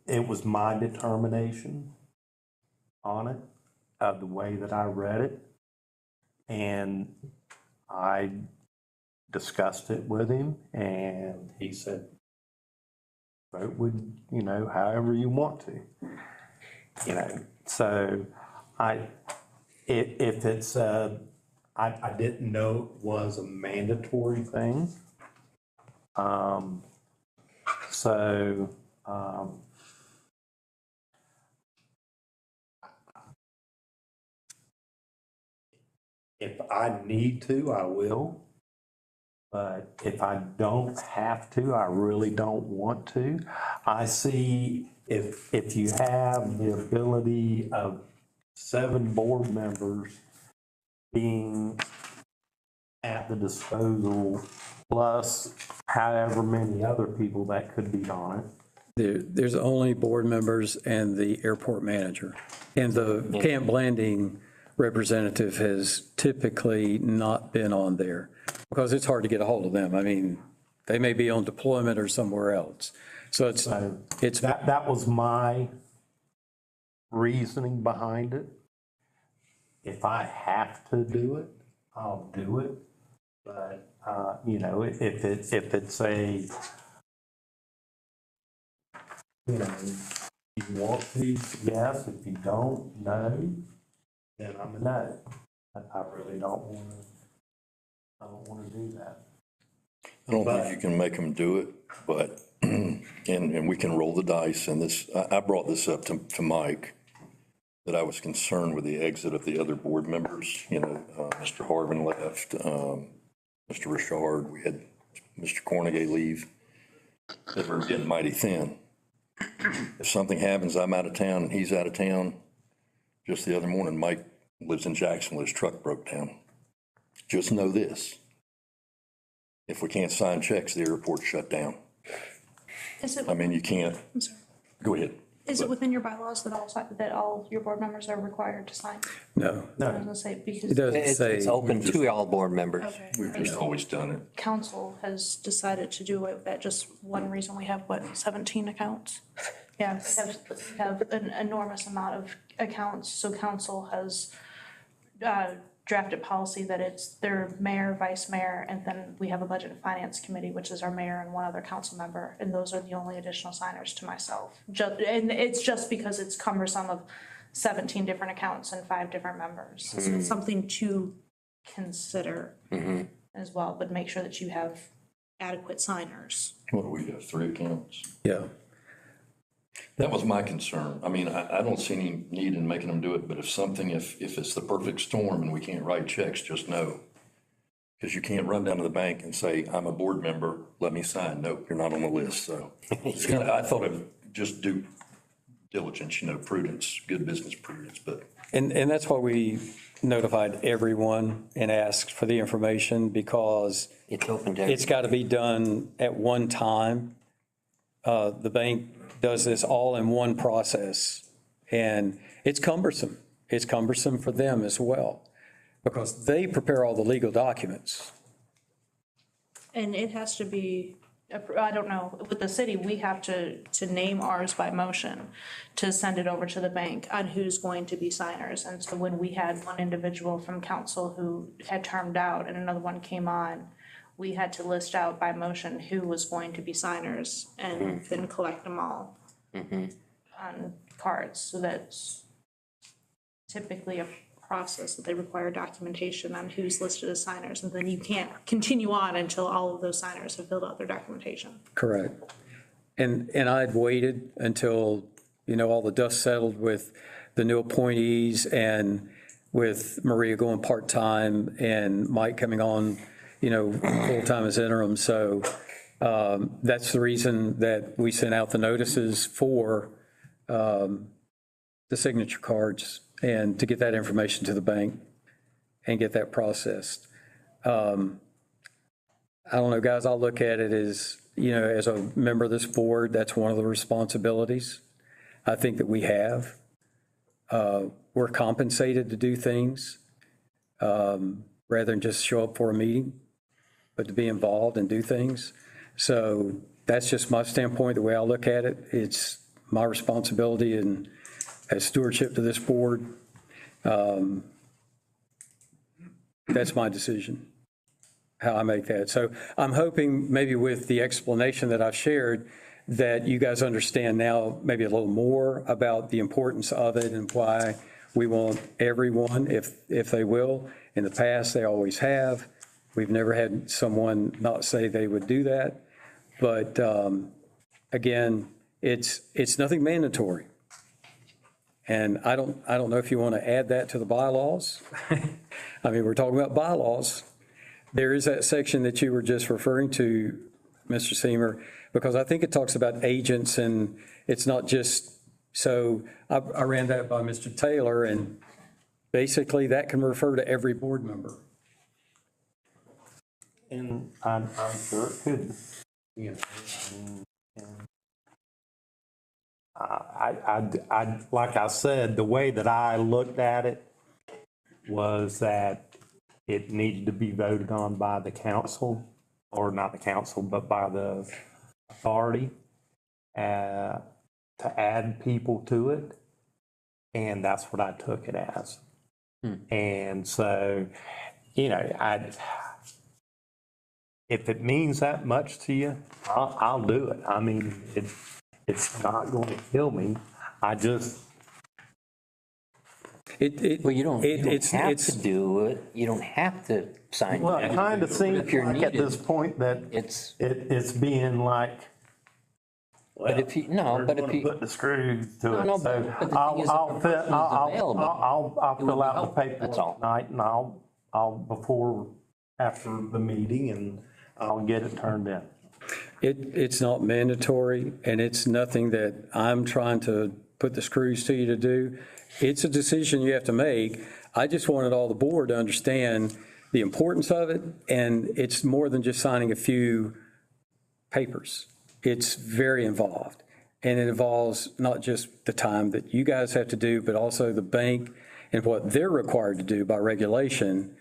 It was my determination on it, of the way that I read it. And I discussed it with him, and he said, vote with, however you want to. So if it's I didn't know it was a mandatory thing. If I need to, I will. But if I don't have to, I really don't want to. I see if you have the ability of 7 board members being at the disposal, plus however many other people that could be on it. There's only board members and the airport manager. And the Camp Blanding representative has typically not been on there because it's hard to get a hold of them. I mean, they may be on deployment or somewhere else. So it's that was my reasoning behind it. If I have to do it, I'll do it. But, if it's a, you want to, yes. If you don't, no. Then I'm a no. I really don't want to do that. I don't think you can make them do it, but, and we can roll the dice. And this, I brought this up to Mike, that I was concerned with the exit of the other board members. Mr. Harvin left, Mr. Richard, we had Mr. Cornegay leave. They were getting mighty thin. If something happens, I'm out of town and he's out of town. Just the other morning, Mike lives in Jacksonville, his truck broke down. Just know this. If we can't sign checks, the airport's shut down. You can't. I'm sorry. Go ahead. Is it within your bylaws that all your board members are required to sign? No, I was gonna say, because. it doesn't It's say. open to all board members. Okay. We've just always done it. Council has decided to do away with that. Just one reason, we have, what, 17 accounts? Yeah, we have an enormous amount of accounts, so council has drafted policy that it's their mayor, vice mayor, and then we have a budget and finance committee, which is our mayor and one other council member, and those are the only additional signers to myself. And it's just because it's cumbersome of 17 different accounts and 5 different members. So it's something to consider as well, but make sure that you have adequate signers. What do we have, 3 accounts? Yeah. That was my concern. I mean, I don't see any need in making them do it, but if it's the perfect storm and we can't write checks, just know. Because you can't run down to the bank and say, I'm a board member, let me sign. Nope, you're not on the list, so. I thought of just due diligence, prudence, good business prudence, but. And that's why we notified everyone and asked for the information, because It's open to. it's got to be done at one time. The bank does this all in one process, and it's cumbersome. It's cumbersome for them as well, because they prepare all the legal documents. And it has to be, I don't know, with the city, we have to name ours by motion to send it over to the bank on who's going to be signers. And so when we had one individual from council who had termed out and another one came on, we had to list out by motion who was going to be signers and then collect them all on cards. So that's typically a process that they require documentation on who's listed as signers. And then you can't continue on until all of those signers have filled out their documentation. Correct. And I'd waited until, all the dust settled with the new appointees and with Maria going part-time and Mike coming on, full-time as interim. So that's the reason that we sent out the notices for the signature cards and to get that information to the bank and get that processed. I don't know, guys, I'll look at it as, as a member of this board, that's one of the responsibilities I think that we have. We're compensated to do things rather than just show up for a meeting, but to be involved and do things. So that's just my standpoint, the way I look at it. It's my responsibility and as stewardship to this board. That's my decision, how I make that. So I'm hoping maybe with the explanation that I've shared, that you guys understand now maybe a little more about the importance of it and why we want everyone, if they will. In the past, they always have. We've never had someone not say they would do that. But again, it's nothing mandatory. And I don't know if you want to add that to the bylaws. I mean, we're talking about bylaws. There is that section that you were just referring to, Mr. Seamer, because I think it talks about agents and it's not just, so I ran that by Mr. Taylor, and basically that can refer to every board member. And I'm sure it could, I like I said, the way that I looked at it was that it needed to be voted on by the council, or not the council, but by the authority to add people to it. And that's what I took it as. And so, if it means that much to you, I'll do it. I mean, it's not going to kill me. I just. Well, you don't have to do it. You don't have to sign. Well, it kind of seems like at this point that it's being like. Well, but if you put the screws to it. No, So but the thing is, I'll if the person is available, I'll fill out the paperwork That's all. tonight, and I'll after the meeting, and I'll get it turned in. It's not mandatory, and it's nothing that I'm trying to put the screws to you to do. It's a decision you have to make. I just wanted all the board to understand the importance of it, and it's more than just signing a few papers. It's very involved. And it involves not just the time that you guys have to do, but also the bank and what they're required to do by regulation.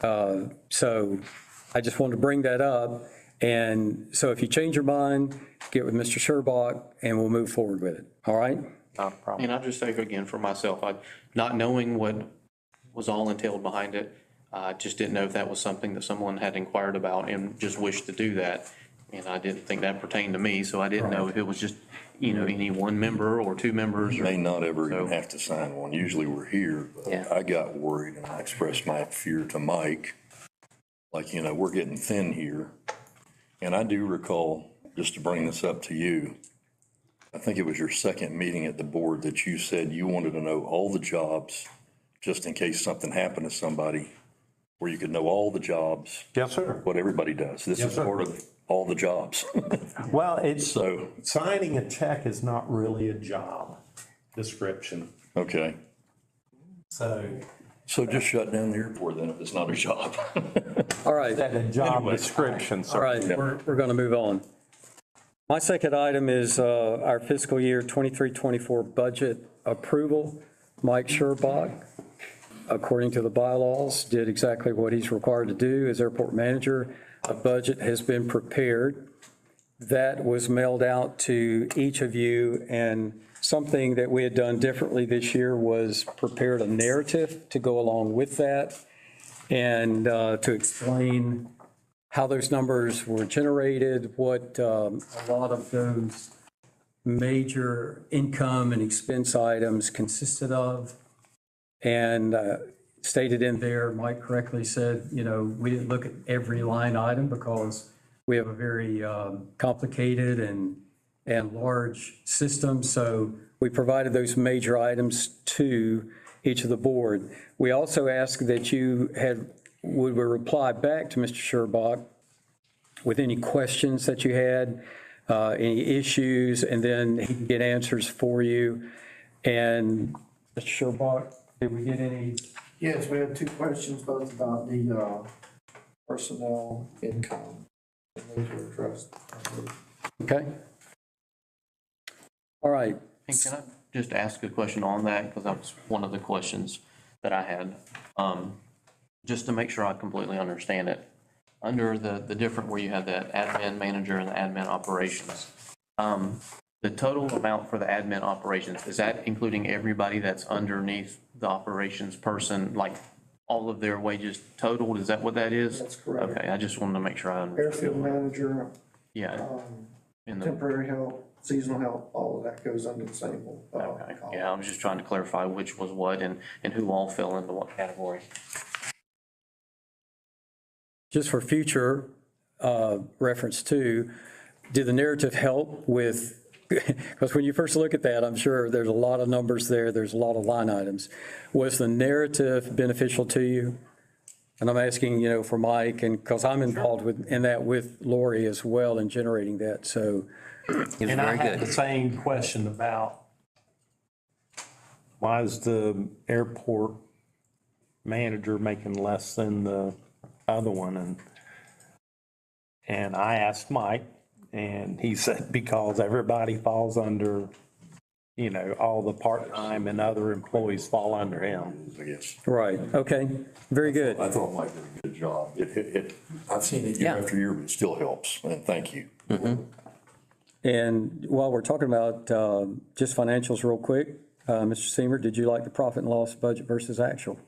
So I just wanted to bring that up. And so if you change your mind, get with Mr. Sherbach and we'll move forward with it. All right? Not a problem. And I'll just say again for myself, not knowing what was all entailed behind it, I just didn't know if that was something that someone had inquired about and just wished to do that. And I didn't think that pertained to me, so I didn't know if it was just, any one member or two members. You may not ever even have to sign one. Usually we're here, Yeah. but I got worried and I expressed my fear to Mike. Like, we're getting thin here. And I do recall, just to bring this up to you, I think it was your second meeting at the board that you said you wanted to know all the jobs, just in case something happened to somebody, where you could know all the jobs. Yes, sir. What everybody does. This Yes, is sir. part of all the jobs. Well, it's, So, signing a check is not really a job description. okay. So So just shut down the airport then if it's not a job. All right. that a job Anyway. description, All sir. right, we're going to move on. My second item is our fiscal year 23-24 budget approval. Mike Sherbach, according to the bylaws, did exactly what he's required to do as airport manager. A budget has been prepared. That was mailed out to each of you, and something that we had done differently this year was prepared a narrative to go along with that and to explain how those numbers were generated, what a lot of those major income and expense items consisted of. And stated in there, Mike correctly said, we didn't look at every line item because we have a very complicated and large system. So we provided those major items to each of the board. We also asked that you would reply back to Mr. Sherbach with any questions that you had, any issues, and then he can get answers for you. And Mr. Sherbach, did we get any? Yes, we had two questions, both about the personnel income. And those were addressed. Okay. All right. And can I just ask a question on that? Because that was one of the questions that I had. Just to make sure I completely understand it. Under the different, where you have that admin manager and the admin operations, the total amount for the admin operations, is that including everybody that's underneath the operations person, like all of their wages totaled? Is that what that is? That's correct. Okay, I just wanted to make sure I understood. Airfield manager, Yeah. in the- temporary help, seasonal help, all of that goes under the same. Okay, yeah, I was just trying to clarify which was what and who all fell into what category. Just for future reference too, did the narrative help with, because when you first look at that, I'm sure there's a lot of numbers there, there's a lot of line items. Was the narrative beneficial to you? And I'm asking, for Mike, and because I'm involved in that with Lori as well in generating that, so. It was And I very had good. the same question about why is the airport manager making less than the other one? And I asked Mike, and he said because everybody falls under, all the part-time and other employees fall under him. I guess. Right, okay, very good. I thought Mike did a good job. I've seen it year Yeah. after year, but it still helps, and thank you. And while we're talking about just financials real quick, Mr. Seamer, did you like the profit and loss budget versus actual?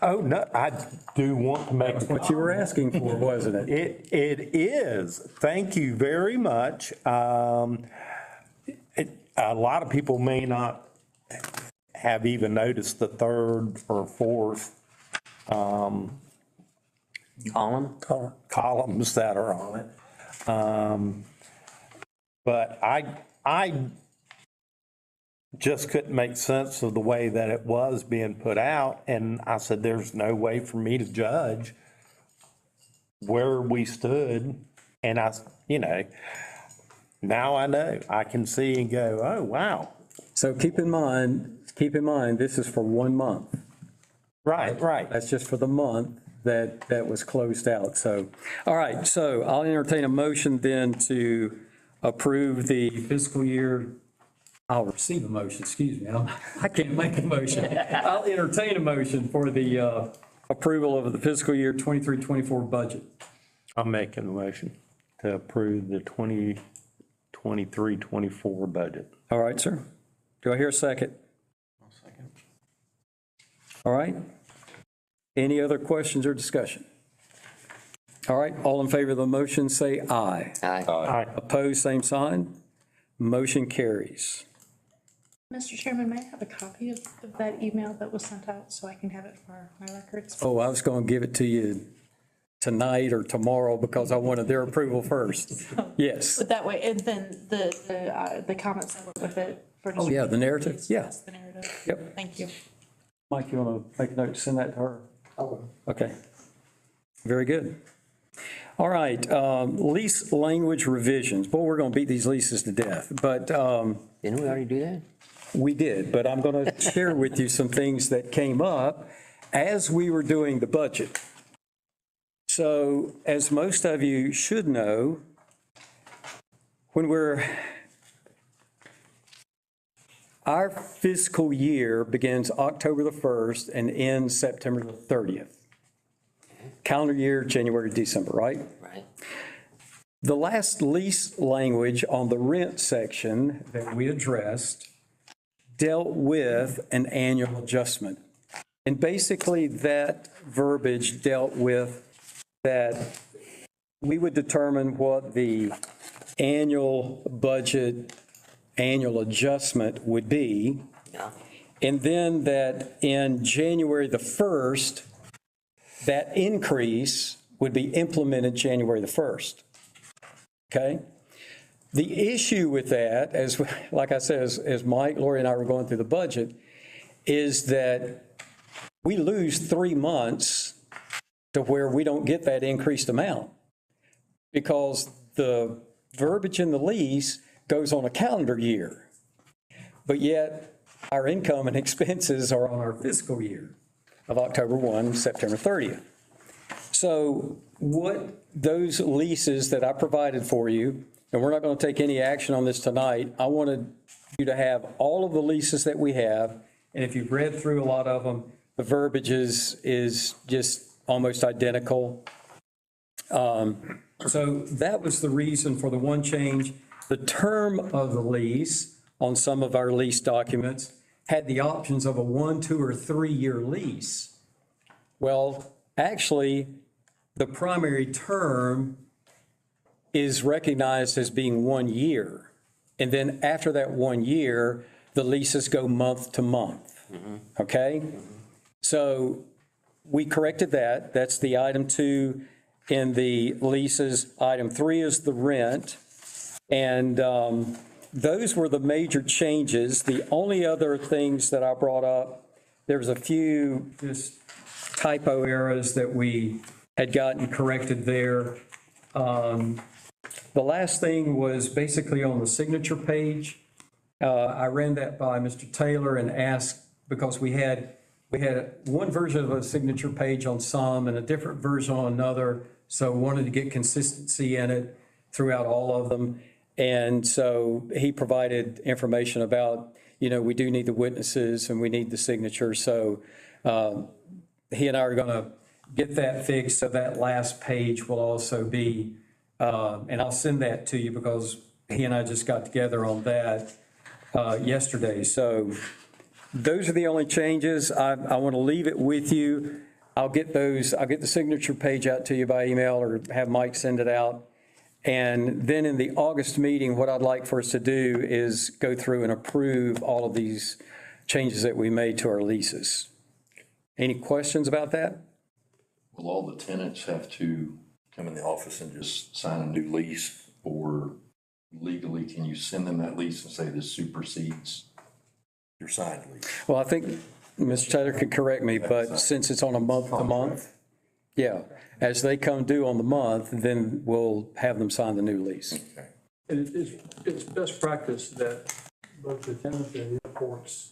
Oh, no, I do want to make. What you were asking for, wasn't it? It is. Thank you very much. A lot of people may not have even noticed the third or fourth Colin? columns that are on it. But I just couldn't make sense of the way that it was being put out. And I said, there's no way for me to judge where we stood. And now I know. I can see and go, oh, wow. So keep in mind, this is for 1 month. Right. That's just for the month that was closed out. So, all right, so I'll entertain a motion then to approve the fiscal year, I'll receive a motion, excuse me, I can't make a motion. I'll entertain a motion for the approval of the fiscal year 23-24 budget. I'm making a motion to approve the 2023-24 budget. All right, sir. Do I hear a second? Second. All right. Any other questions or discussion? All right, all in favor of the motion, say aye. Aye. Aye. Opposed, same sign. Motion carries. Mr. Chairman, may I have a copy of that email that was sent out so I can have it for my records? Oh, I was going to give it to you tonight or tomorrow because I wanted their approval first. Yes. But that way, and then the comments that went with it for. Oh, yeah, the narrative, yeah. Yes, the narrative. Yep. Thank you. Mike, you want to make a note to send that to her? Okay. Very good. All right, lease language revisions. Boy, we're going to beat these leases to death, but. Didn't we already do that? We did, but I'm going to share with you some things that came up as we were doing the budget. So, as most of you should know, our fiscal year begins October the 1st and ends September the 30th. Calendar year, January to December, right? Right. The last lease language on the rent section that we addressed dealt with an annual adjustment. And basically that verbiage dealt with that we would determine what the annual budget, annual adjustment would be. Yeah. And then that in January the 1st, that increase would be implemented January the 1st. Okay? The issue with that, as like I said, as Mike, Lori, and I were going through the budget, is that we lose 3 months to where we don't get that increased amount because the verbiage in the lease goes on a calendar year, but yet our income and expenses are on our fiscal year of October 1, September 30th. So what those leases that I provided for you, and we're not going to take any action on this tonight, I wanted you to have all of the leases that we have, and if you've read through a lot of them, the verbiage is just almost identical. So that was the reason for the one change. The term of the lease on some of our lease documents had the options of a 1, 2, or 3-year lease. Well, actually, the primary term is recognized as being 1 year. And then after that 1 year, the leases go month to month. Okay? So we corrected that. That's the item 2 in the leases. Item 3 is the rent. And those were the major changes. The only other things that I brought up, there was a few just typo errors that we had gotten corrected there. The last thing was basically on the signature page. I ran that by Mr. Taylor and asked, because we had one version of a signature page on some and a different version on another, so wanted to get consistency in it throughout all of them. And so he provided information about, we do need the witnesses and we need the signature. So he and I are going to get that fixed, so that last page will also be, and I'll send that to you because he and I just got together on that yesterday. So those are the only changes. I want to leave it with you. I'll get the signature page out to you by email or have Mike send it out. And then in the August meeting, what I'd like for us to do is go through and approve all of these changes that we made to our leases. Any questions about that? Will all the tenants have to come in the office and just sign a new lease, or legally, can you send them that lease and say this supersedes your signed lease? Well, I think Mr. Taylor could correct me, but since it's on a month-to-month, yeah, as they come due on the month, then we'll have them sign the new lease. Okay. And it's best practice that both the tenant and the airport's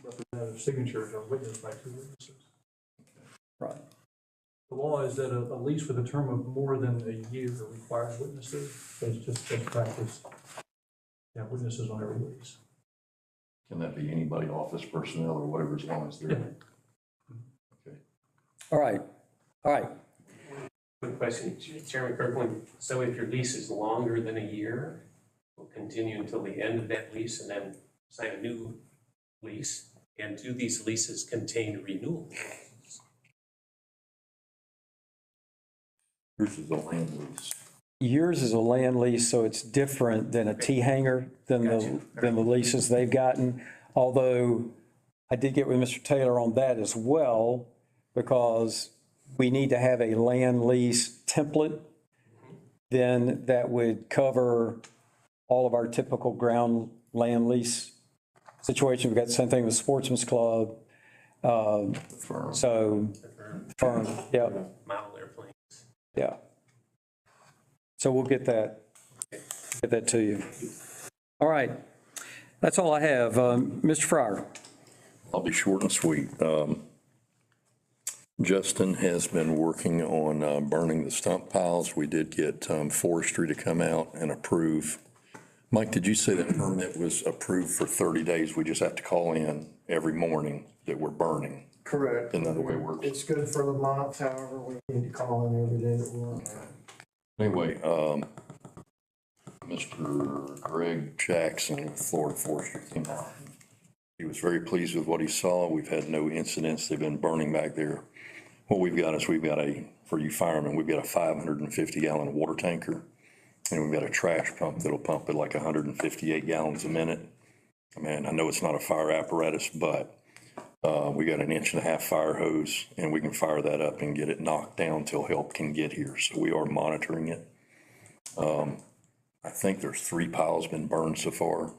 representative signatures are witnessed by 2 witnesses. Right. The law is that a lease with a term of more than a year requires witnesses. It's just best practice Yeah, witnesses on every lease. Can that be anybody, office personnel or whatever, as long as they're? Okay. All right, all right. Quick question, Chairman Kirkland. So if your lease is longer than a year, we'll continue until the end of that lease and then sign a new lease? And do these leases contain renewal? Yours is a land lease. Yours is a land lease, so it's different than a T-hanger, than the leases they've gotten. Although I did get with Mr. Taylor on that as well, because we need to have a land lease template. Then that would cover all of our typical ground land lease situation. We've got the same thing with Sportsman's Club. So, firm, yeah. Model airplanes. Yeah. So we'll get that to you. All right. That's all I have. Mr. Fryer. I'll be short and sweet. Justin has been working on burning the stump piles. We did get forestry to come out and approve. Mike, did you say that permit was approved for 30 days? We just have to call in every morning that we're burning? Correct. Isn't that the way it works? It's good for the month, however, we need to call in every day that we're on. Anyway, Mr. Greg Jackson with Florida Forestry came out. He was very pleased with what he saw. We've had no incidents. They've been burning back there. What we've got is for you firemen, we've got a 550-gallon water tanker, and we've got a trash pump that'll pump at like 158 gallons a minute. I mean, I know it's not a fire apparatus, but we got an 1.5-inch fire hose, and we can fire that up and get it knocked down till help can get here. So we are monitoring it. I think there's 3 piles been burned so far.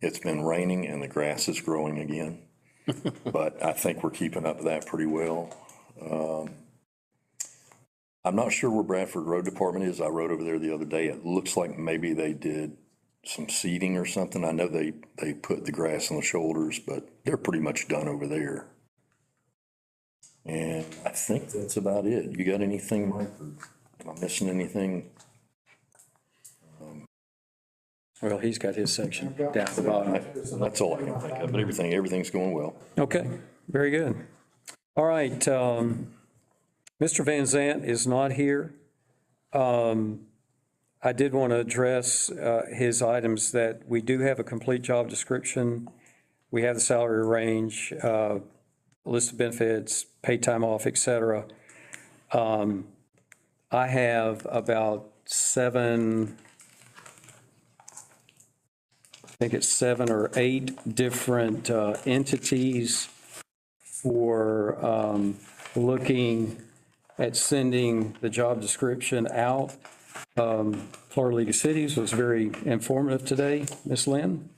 It's been raining and the grass is growing again, but I think we're keeping up with that pretty well. I'm not sure where Bradford Road Department is. I rode over there the other day. It looks like maybe they did some seeding or something. I know they put the grass on the shoulders, but they're pretty much done over there. And I think that's about it. You got anything, Mike? Or am I missing anything? Well, he's got his section down at the bottom. That's all I can think of, but everything's going well. Okay, very good. All right, Mr. Van Zant is not here. I did want to address his items that we do have a complete job description. We have the salary range, list of benefits, paid time off, et cetera. I have about 7 or 8 different entities for looking at sending the job description out. Florida League of Cities was very informative today, Ms. Lynn.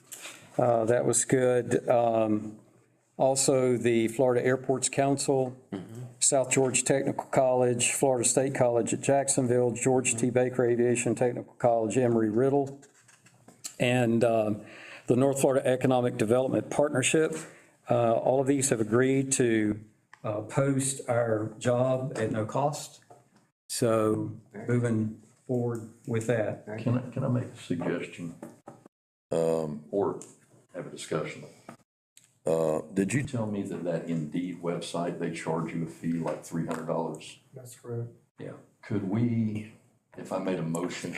That was good. Also, the Florida Airports Council, South Georgia Technical College, Florida State College at Jacksonville, George T. Baker Aviation Technical College, Emory-Riddle, and the North Florida Economic Development Partnership. All of these have agreed to post our job at no cost. So moving forward with that. Can I make a suggestion? Or have a discussion? Did you tell me that Indeed website, they charge you a fee like $300? That's correct. Yeah. Could we, if I made a motion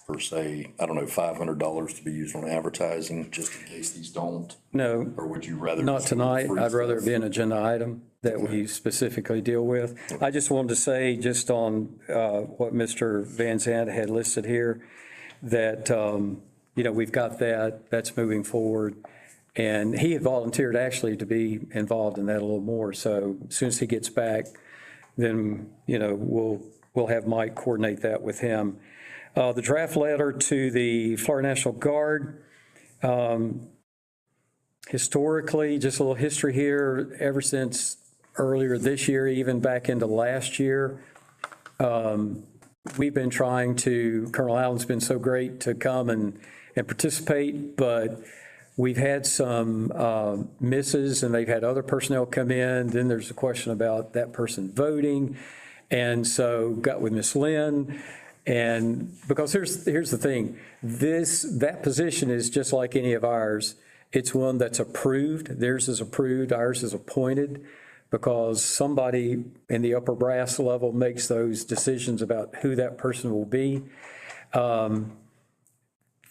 for, say, I don't know, $500 to be used on advertising, just in case these don't? No. Or would you rather? Not tonight. I'd rather it be an agenda item that we specifically deal with. I just wanted to say, just on what Mr. Van Zandt had listed here, that, we've got that's moving forward. And he had volunteered actually to be involved in that a little more. So as soon as he gets back, then, we'll have Mike coordinate that with him. The draft letter to the Florida National Guard, historically, just a little history here, ever since earlier this year, even back into last year, we've been trying to, Colonel Allen's been so great to come and participate, but we've had some misses, and they've had other personnel come in. Then there's a question about that person voting. And so got with Miss Lynn, And because here's the thing, that position is just like any of ours. It's one that's approved. Theirs is approved, ours is appointed, because somebody in the upper brass level makes those decisions about who that person will be.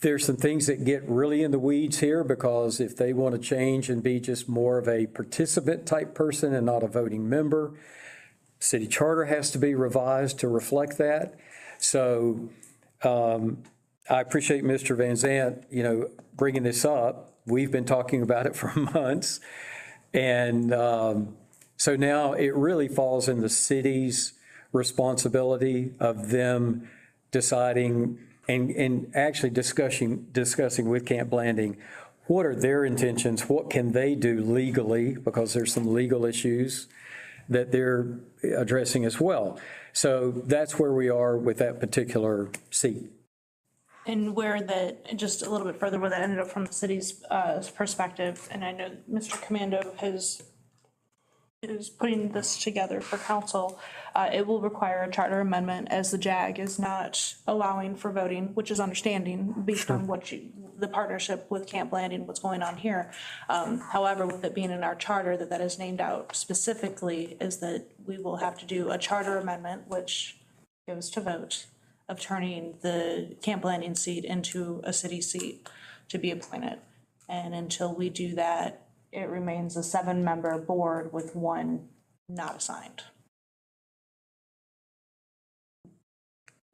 There's some things that get really in the weeds here, because if they want to change and be just more of a participant type person and not a voting member, city charter has to be revised to reflect that. So I appreciate Mr. Van Zant, bringing this up. We've been talking about it for months. And so now it really falls in the city's responsibility of them deciding and actually discussing with Camp Blanding, what are their intentions? What can they do legally? Because there's some legal issues that they're addressing as well. So that's where we are with that particular seat. And just a little bit further, where that ended up from the city's perspective, and I know Mr. Commando is putting this together for council, it will require a charter amendment, as the JAG is not allowing for voting, which is understanding based on the partnership with Camp Landing, what's going on here. However, with it being in our charter that is named out specifically, is that we will have to do a charter amendment, which goes to vote, of turning the Camp Landing seat into a city seat to be appointed. And until we do that, it remains a 7-member board with one not assigned.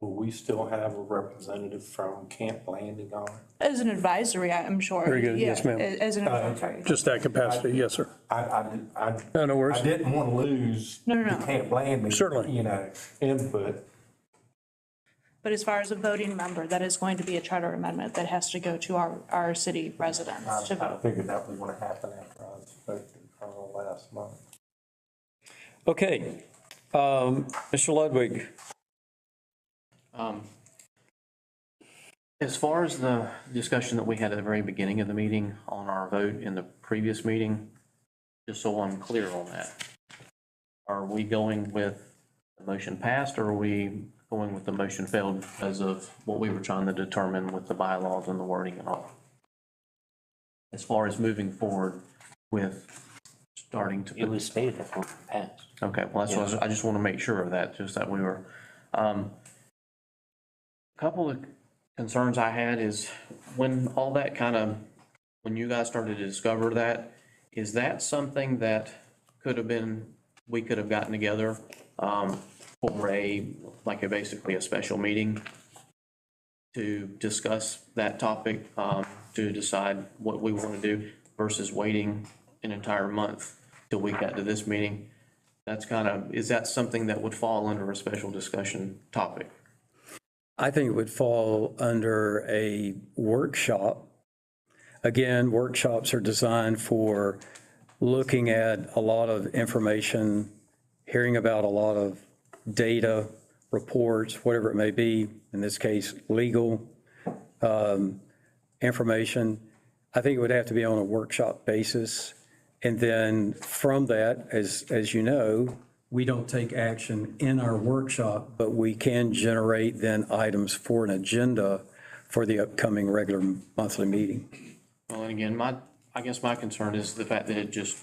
Will we still have a representative from Camp Landing on it? As an advisory, I'm sure. Very good. Yes, ma'am. As an advisory. Just that capacity, yes, sir. No worries. I didn't want to lose No. the Camp Landing, Certainly. input. But as far as a voting member, that is going to be a charter amendment that has to go to our city residents to I vote. figured that was going to happen after I spoke to Colonel last month. Okay, Mr. Ludwig. As far as the discussion that we had at the very beginning of the meeting on our vote in the previous meeting, just so I'm clear on that, are we going with the motion passed, or are we going with the motion failed because of what we were trying to determine with the bylaws and the wording and all? As far as moving forward with starting to. It was stated that one passed. Okay, well, that's what I just want to make sure of that, just that we were. A couple of concerns I had is when all that when you guys started to discover that, is that something that we could have gotten together for basically a special meeting to discuss that topic, to decide what we want to do versus waiting an entire month till we got to this meeting? Is that something that would fall under a special discussion topic? I think it would fall under a workshop. Again, workshops are designed for looking at a lot of information, hearing about a lot of data, reports, whatever it may be, in this case, legal information. I think it would have to be on a workshop basis. And then from that, as you know, we don't take action in our workshop, but we can generate then items for an agenda for the upcoming regular monthly meeting. Well, and again, I guess my concern is the fact that it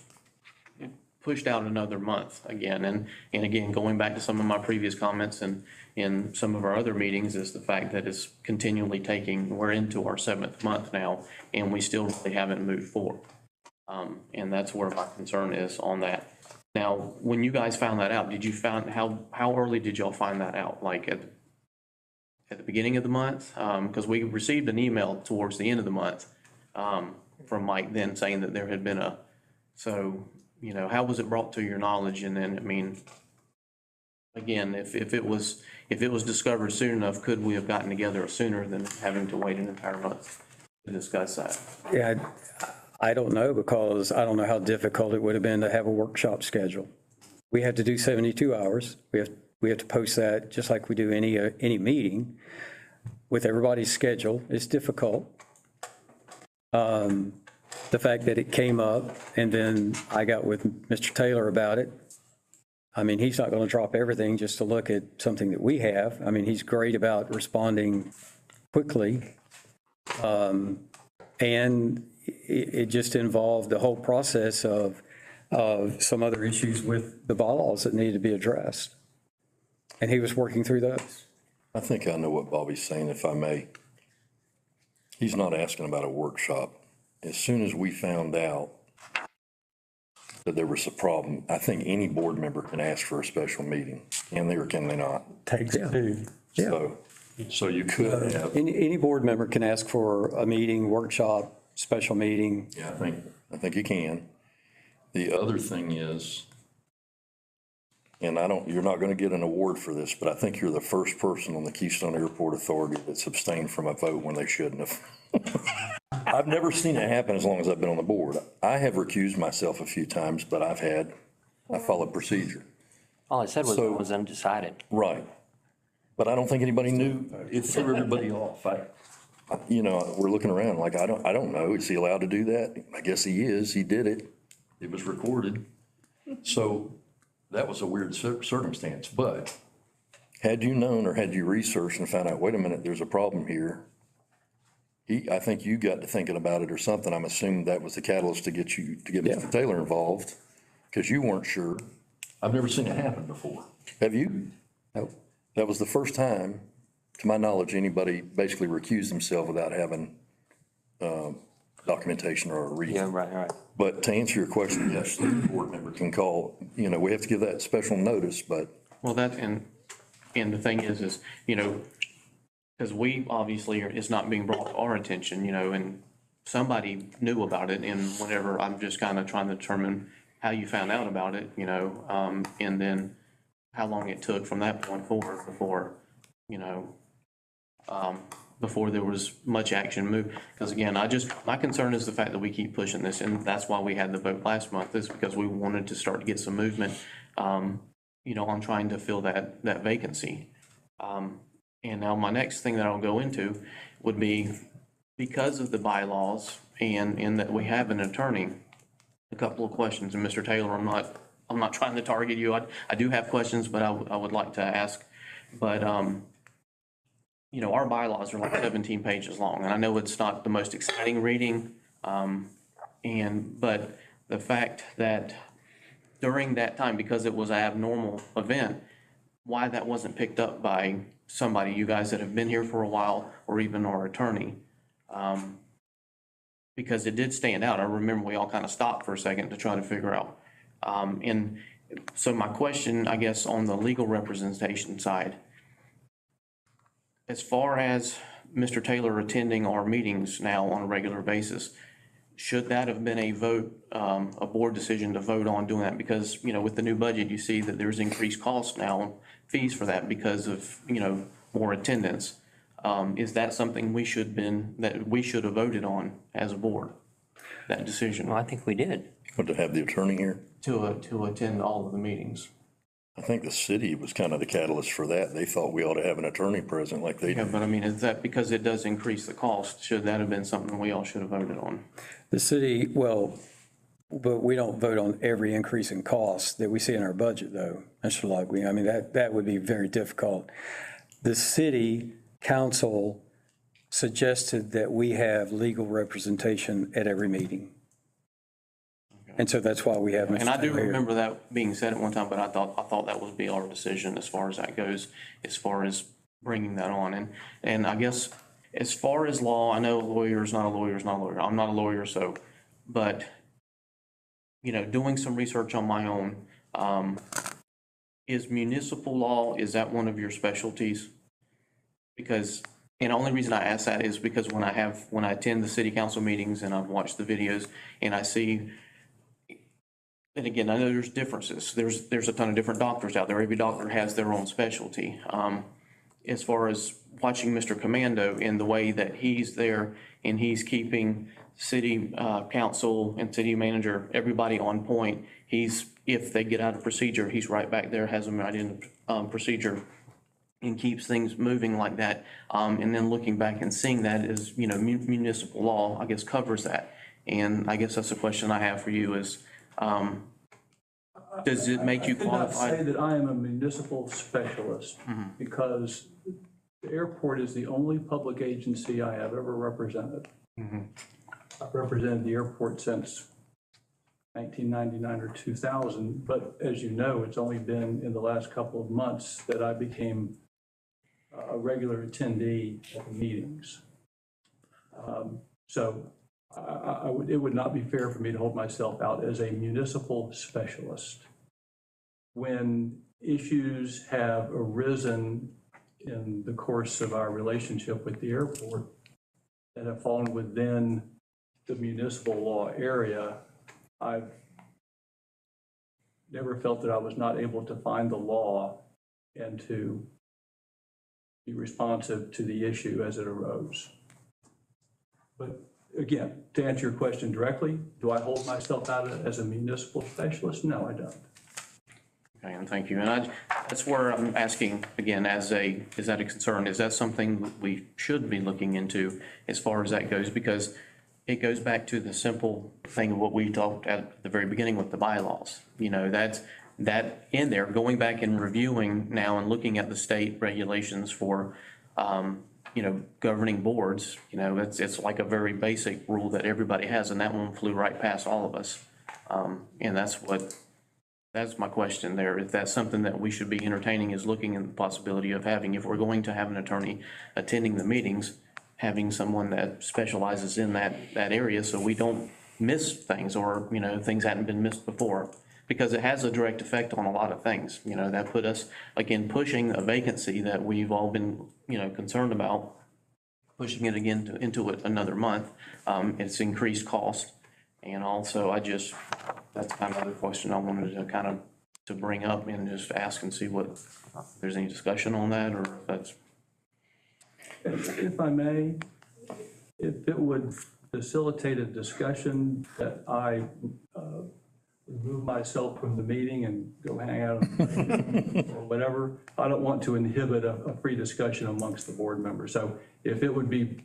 pushed out another month again. And again, going back to some of my previous comments and in some of our other meetings, is the fact that it's continually we're into our 7th month now, and we still really haven't moved forward. And that's where my concern is on that. Now, when you guys found that out, how early did y'all find that out? Like at the beginning of the month? Because we received an email towards the end of the month from Mike then saying that there had been how was it brought to your knowledge? And then, again, if it was discovered soon enough, could we have gotten together sooner than having to wait an entire month to discuss that? Yeah, I don't know, because I don't know how difficult it would have been to have a workshop schedule. We had to do 72 hours. We have to post that just like we do any meeting with everybody's schedule. It's difficult. The fact that it came up and then I got with Mr. Taylor about it, I mean, he's not going to drop everything just to look at something that we have. I mean, he's great about responding quickly. And it just involved the whole process of some other issues with the bylaws that needed to be addressed. And he was working through those. I think I know what Bobby's saying, if I may. He's not asking about a workshop. As soon as we found out that there was a problem, I think any board member can ask for a special meeting, can they or can they not? Takes two. Yeah. So you could have. Any board member can ask for a meeting, workshop, special meeting. Yeah, I think you can. The other thing is, and you're not going to get an award for this, but I think you're the first person on the Keystone Airport Authority that's abstained from a vote when they shouldn't have. I've never seen it happen as long as I've been on the board. I have recused myself a few times, but I followed procedure. All I said was it was undecided. Right. But I don't think anybody knew. It threw everybody off. We're looking around like, I don't know. Is he allowed to do that? I guess he is. He did it. It was recorded. So that was a weird circumstance. But had you known or had you researched and found out, wait a minute, there's a problem here, I think you got to thinking about it or something. I'm assuming that was the catalyst to get Mr. Taylor involved, because you weren't sure. I've never seen it happen before. Have you? Nope. That was the first time, to my knowledge, anybody basically recused themselves without having documentation or a reason. Yeah, right. But to answer your question, yes, the board member can call, we have to give that special notice, but. Well, and the thing is, because we obviously it's not being brought to our attention, and somebody knew about it, and whenever I'm just kind of trying to determine how you found out about it, and then how long it took from that point forward before there was much action moved. Because again, my concern is the fact that we keep pushing this, and that's why we had the vote last month, is because we wanted to start to get some movement, on trying to fill that vacancy. And now my next thing that I'll go into would be, because of the bylaws and in that we have an attorney, a couple of questions. And Mr. Taylor, I'm not trying to target you. I do have questions, but I would like to ask. But, our bylaws are like 17 pages long, and I know it's not the most exciting reading. But the fact that during that time, because it was an abnormal event, why that wasn't picked up by somebody, you guys that have been here for a while, or even our attorney, because it did stand out. I remember we all kind of stopped for a second to try to figure out. And so my question, I guess, on the legal representation side, as far as Mr. Taylor attending our meetings now on a regular basis, should that have been a vote, a board decision to vote on doing that? Because, with the new budget, you see that there's increased costs now, fees for that because of, more attendance. Is that something that we should have voted on as a board, that decision? Well, I think we did. To have the attorney here? To attend all of the meetings. I think the city was kind of the catalyst for that. They thought we ought to have an attorney present like they Yeah, did. but is that because it does increase the cost? Should that have been something we all should have voted on? The city, but we don't vote on every increase in cost that we see in our budget, though, Mr. Lugby. That would be very difficult. The city council suggested that we have legal representation at every meeting. And so that's why we have Mr. And I do Taylor here. remember that being said at one time, but I thought that would be our decision as far as that goes, as far as bringing that on. And I guess as far as law, I know a lawyer is not a lawyer is not a lawyer. I'm not a lawyer, but doing some research on my own, is municipal law, is that one of your specialties? Because, and the only reason I ask that is because when I attend the city council meetings and I've watched the videos and I see, and again, I know there's differences. There's a ton of different doctors out there. Every doctor has their own specialty. As far as watching Mr. Commando in the way that he's there and he's keeping city council and city manager, everybody on point. If they get out of procedure, he's right back there, has them right in procedure and keeps things moving like that. And then looking back and seeing that as, municipal law, I guess, covers that. And I guess that's the question I have for you is, Does it make you I could not say qualified? that I am a municipal specialist because the airport is the only public agency I have ever represented. I've represented the airport since 1999 or 2000, but as you know, it's only been in the last couple of months that I became a regular attendee at the meetings. So it would not be fair for me to hold myself out as a municipal specialist. When issues have arisen in the course of our relationship with the airport that have fallen within the municipal law area, I've never felt that I was not able to find the law and to be responsive to the issue as it arose. But again, to answer your question directly, do I hold myself out as a municipal specialist? No, I don't. Okay, and thank you. And that's where I'm asking, again, is that a concern? Is that something we should be looking into as far as that goes? Because it goes back to the simple thing of what we talked at the very beginning with the bylaws. You know, that in there, going back and reviewing now and looking at the state regulations for, you know, governing boards, you know, it's like a very basic rule that everybody has, and that one flew right past all of us. And that's my question there. If that's something that we should be entertaining, is looking at the possibility of having, if we're going to have an attorney attending the meetings, having someone that specializes in that area so we don't miss things, or, you know, things hadn't been missed before. Because it has a direct effect on a lot of things, you know, that put us, again, pushing a vacancy that we've all been, you know, concerned about, pushing it again into it another month. It's increased cost. And also, that's kind of the question I wanted to kind of to bring up and just ask and see what, if there's any discussion on that, or if that's. If I may, if it would facilitate a discussion that I remove myself from the meeting and go hang out or whatever, I don't want to inhibit a free discussion amongst the board members. So if it would be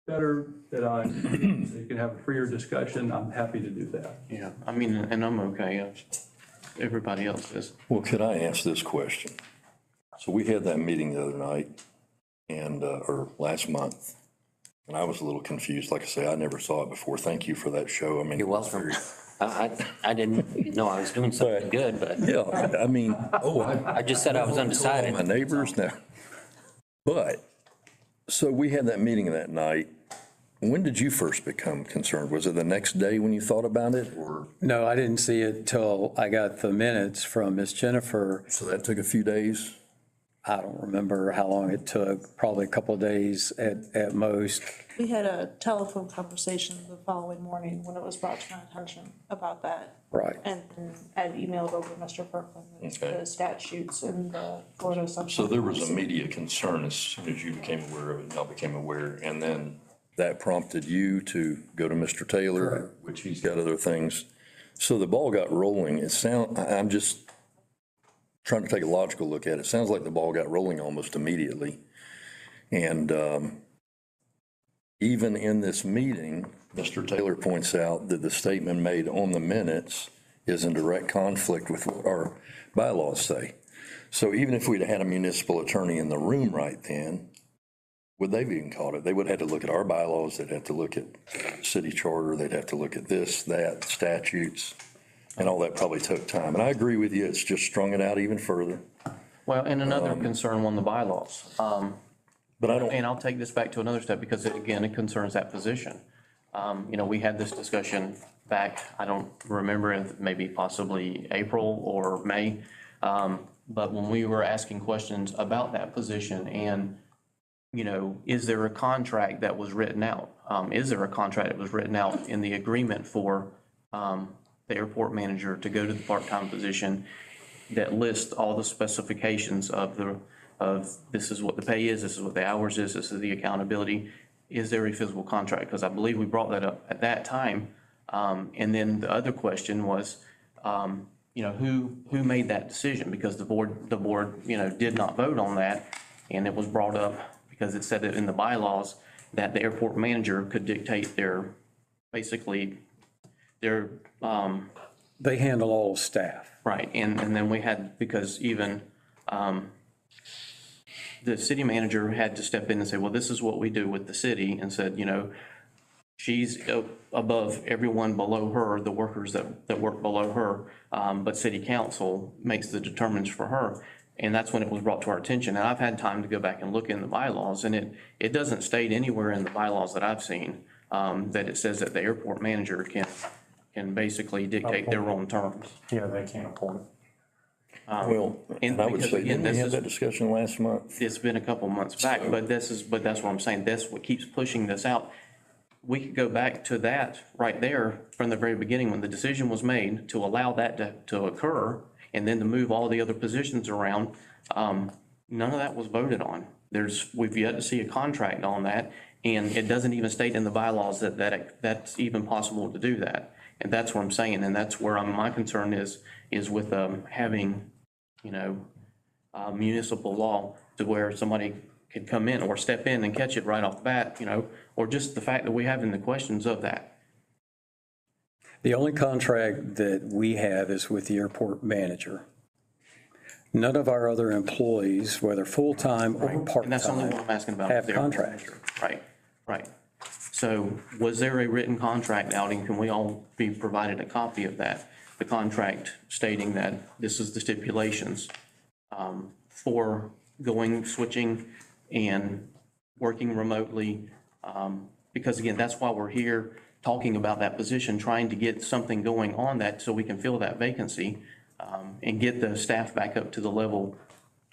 better that so you can have a freer discussion, I'm happy to do that. Yeah, I mean, and I'm okay. Everybody else is. Well, could I ask this question? So we had that meeting the other night and, or last month, and I was a little confused. Like I say, I never saw it before. Thank you for that show. I mean, You're welcome. I didn't know I was doing something good, but yeah, I mean, I just said I was undecided. my neighbors now. But, so we had that meeting that night. When did you first become concerned? Was it the next day when you thought about it, or? No, I didn't see it till I got the minutes from Miss Jennifer. So that took a few days? I don't remember how long it took, probably a couple of days at most. We had a telephone conversation the following morning when it was brought to my attention about that. Right. And I emailed over to Mr. Kirkland Okay. the statutes and the Florida substance. So there was immediate concern as soon as you became aware of it, y'all became aware, and then that prompted you to go to Mr. Taylor, which he's got other things. So the ball got rolling. I'm just trying to take a logical look at it. Sounds like the ball got rolling almost immediately. And even in this meeting, Mr. Taylor points out that the statement made on the minutes is in direct conflict with what our bylaws say. So even if we'd had a municipal attorney in the room right then, would they have even caught it? They would have had to look at our bylaws, they'd have to look at city charter, they'd have to look at this, that, statutes, and all that probably took time. And I agree with you, it's just strung it out even further. Well, and another concern on the bylaws. But I don't. And I'll take this back to another step, because again, it concerns that position. You know, we had this discussion back, I don't remember if maybe possibly April or May. But when we were asking questions about that position and, you know, is there a contract that was written out? Is there a contract that was written out in the agreement for the airport manager to go to the part-time position that lists all the specifications of this is what the pay is, this is what the hours is, this is the accountability? Is there a physical contract? Because I believe we brought that up at that time. And then the other question was, you know, who made that decision? Because the board, you know, did not vote on that, and it was brought up because it said that in the bylaws that the airport manager could dictate basically their They handle all staff. Right, and then we had, because even the city manager had to step in and say, well, this is what we do with the city, and said, she's above everyone below her, the workers that work below her, but city council makes the determinants for her. And that's when it was brought to our attention. And I've had time to go back and look in the bylaws, and it doesn't state anywhere in the bylaws that I've seen that it says that the airport manager can basically dictate their own terms. Yeah, they can't appoint. Well, and I would because say, again, didn't we this have is- that discussion last month? It's been a couple months back, but that's what I'm saying. That's what keeps pushing this out. We could go back to that right there from the very beginning when the decision was made to allow that to occur and then to move all the other positions around. None of that was voted on. We've yet to see a contract on that, and it doesn't even state in the bylaws that's even possible to do that. And that's what I'm saying, and that's where my concern is with having, municipal law to where somebody could come in or step in and catch it right off the bat, or just the fact that we having the questions of that. The only contract that we have is with the airport manager. None of our other employees, whether full-time or And that's only what I'm part-time, asking about. have the contracts. Right. So was there a written contract out, and can we all be provided a copy of that? The contract stating that this is the stipulations for switching and working remotely. Because again, that's why we're here talking about that position, trying to get something going on that so we can fill that vacancy and get the staff back up to the level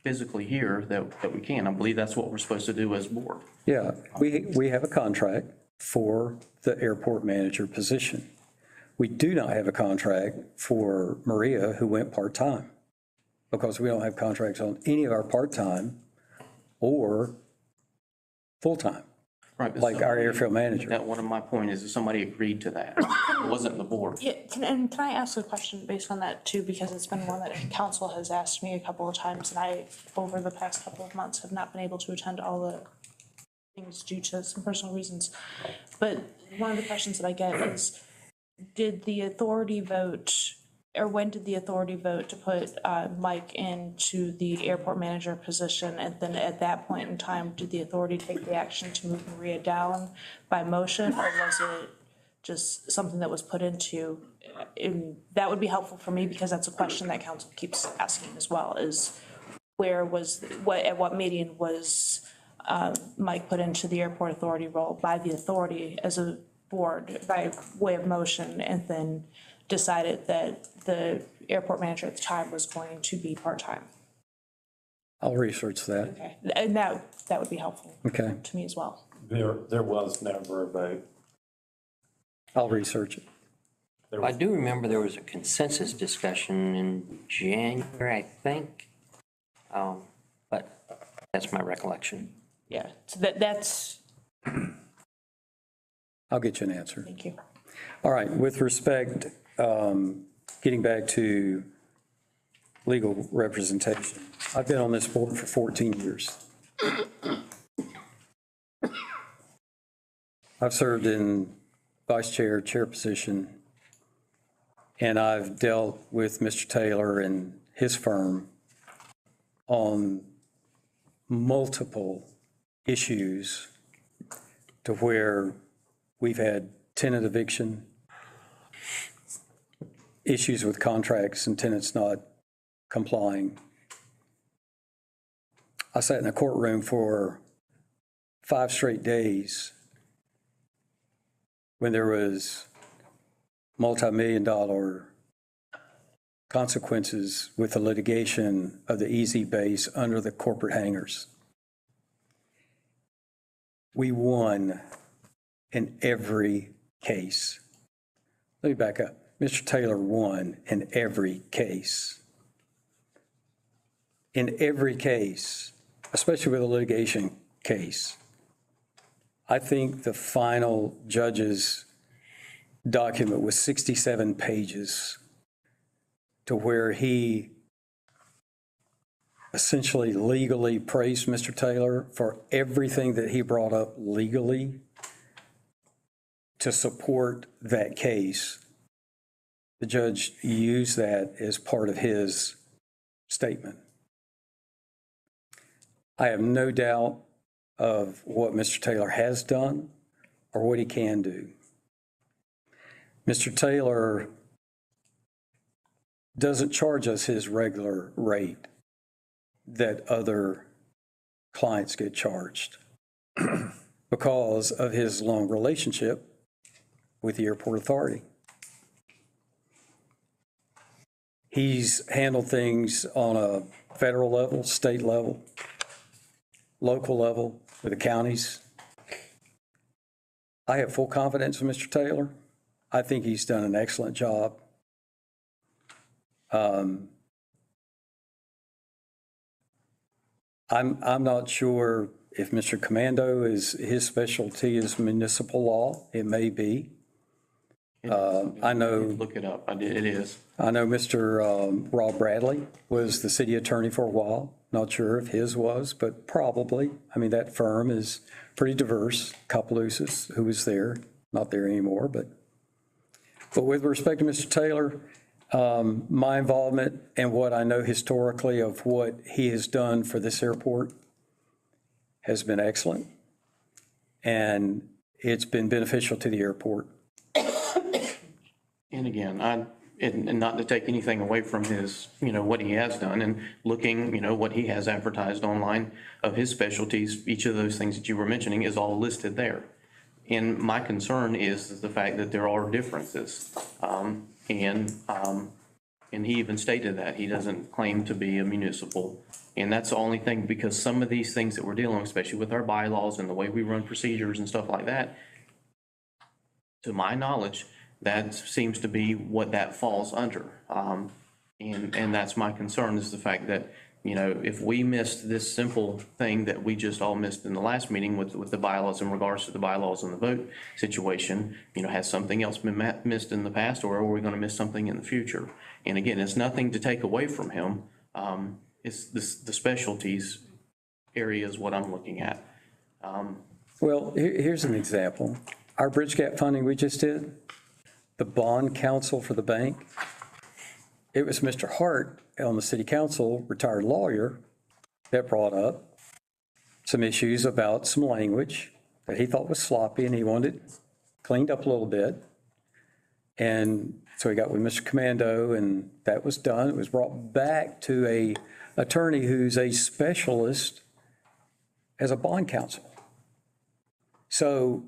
physically here that we can. I believe that's what we're supposed to do as board. Yeah, we have a contract for the airport manager position. We do not have a contract for Maria, who went part-time, because we don't have contracts on any of our part-time or full-time, Right. like our airfield manager. That one of my point is that somebody agreed to that. It wasn't the board. Yeah, can I ask a question based on that too, because it's been one that council has asked me a couple of times, and I, over the past couple of months, have not been able to attend all the things due to some personal reasons. But one of the questions that I get is, did the authority vote, or when did the authority vote to put Mike into the airport manager position? And then at that point in time, did the authority take the action to move Maria down by motion, or was it just something that was put into? And that would be helpful for me, because that's a question that council keeps asking as well, is at what meeting was Mike put into the airport authority role by the authority as a board by way of motion, and then decided that the airport manager at the time was going to be part-time? I'll research that. Okay, and that would be helpful Okay, to me as well. There was never a vote. I'll research it. I do remember there was a consensus discussion in January, I think. But that's my recollection. Yeah, so that's, I'll get you an answer. thank you. All right, with respect, getting back to legal representation, I've been on this board for 14 years. I've served in vice chair, chair position, and I've dealt with Mr. Taylor and his firm on multiple issues to where we've had tenant eviction, issues with contracts and tenants not complying. I sat in a courtroom for 5 straight days when there was multi-million-dollar consequences with the litigation of the easy base under the corporate hangars. We won in every case. Let me back up. Mr. Taylor won in every case. In every case, especially with a litigation case, I think the final judge's document was 67 pages, to where he essentially legally praised Mr. Taylor for everything that he brought up legally to support that case the judge used that as part of his statement. I have no doubt of what Mr. Taylor has done or what he can do. Mr. Taylor doesn't charge us his regular rate that other clients get charged because of his long relationship with the airport authority. He's handled things on a federal level, state level, local level, with the counties. I have full confidence in Mr. Taylor. I think he's done an excellent job. I'm not sure if Mr. Commando his specialty is municipal law. It may be. I know. Look it up. It is. I know Mr. Rob Bradley was the city attorney for a while. Not sure if his was, but probably. I mean, that firm is pretty diverse. Kapalousis, who was there, not there anymore. But with respect to Mr. Taylor, my involvement and what I know historically of what he has done for this airport has been excellent. And it's been beneficial to the airport. And again, and not to take anything away from his, what he has done, and looking, what he has advertised online of his specialties, each of those things that you were mentioning is all listed there. And my concern is the fact that there are differences. And he even stated that he doesn't claim to be a municipal. And that's the only thing, because some of these things that we're dealing with, especially with our bylaws and the way we run procedures and stuff like that, to my knowledge, that seems to be what that falls under. And that's my concern, is the fact that, if we missed this simple thing that we just all missed in the last meeting with the bylaws in regards to the bylaws and the vote situation, has something else been missed in the past, or are we going to miss something in the future? And again, it's nothing to take away from him. It's the specialties area is what I'm looking at. Well, here's an example. Our bridge gap funding we just did, the bond counsel for the bank, it was Mr. Hart on the city council, retired lawyer, that brought up some issues about some language that he thought was sloppy and he wanted cleaned up a little bit. And so he got with Mr. Commando and that was done. It was brought back to a attorney who's a specialist as a bond counsel. So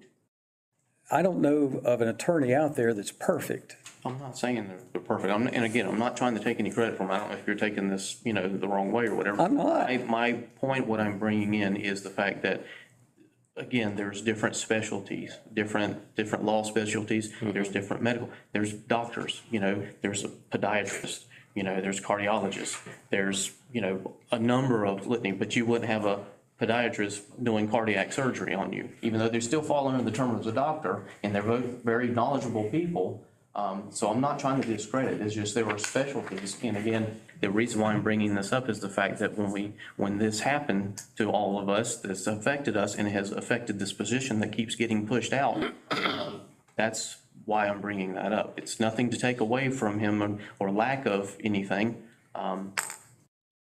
I don't know of an attorney out there that's perfect. I'm not saying they're perfect. And again, I'm not trying to take any credit from them. I don't know if you're taking this, the wrong way or whatever. I'm not. My point, what I'm bringing in is the fact that, again, there's different specialties, different law specialties. Mm-hmm. There's different medical. There's doctors, there's a podiatrist, there's cardiologists. There's, a number of litany, but you wouldn't have a podiatrist doing cardiac surgery on you, even though they still fall under the term of the doctor, and they're both very knowledgeable people. So I'm not trying to discredit, it's just there are specialties. And again, the reason why I'm bringing this up is the fact that when this happened to all of us, this affected us and it has affected this position that keeps getting pushed out. That's why I'm bringing that up. It's nothing to take away from him or lack of anything.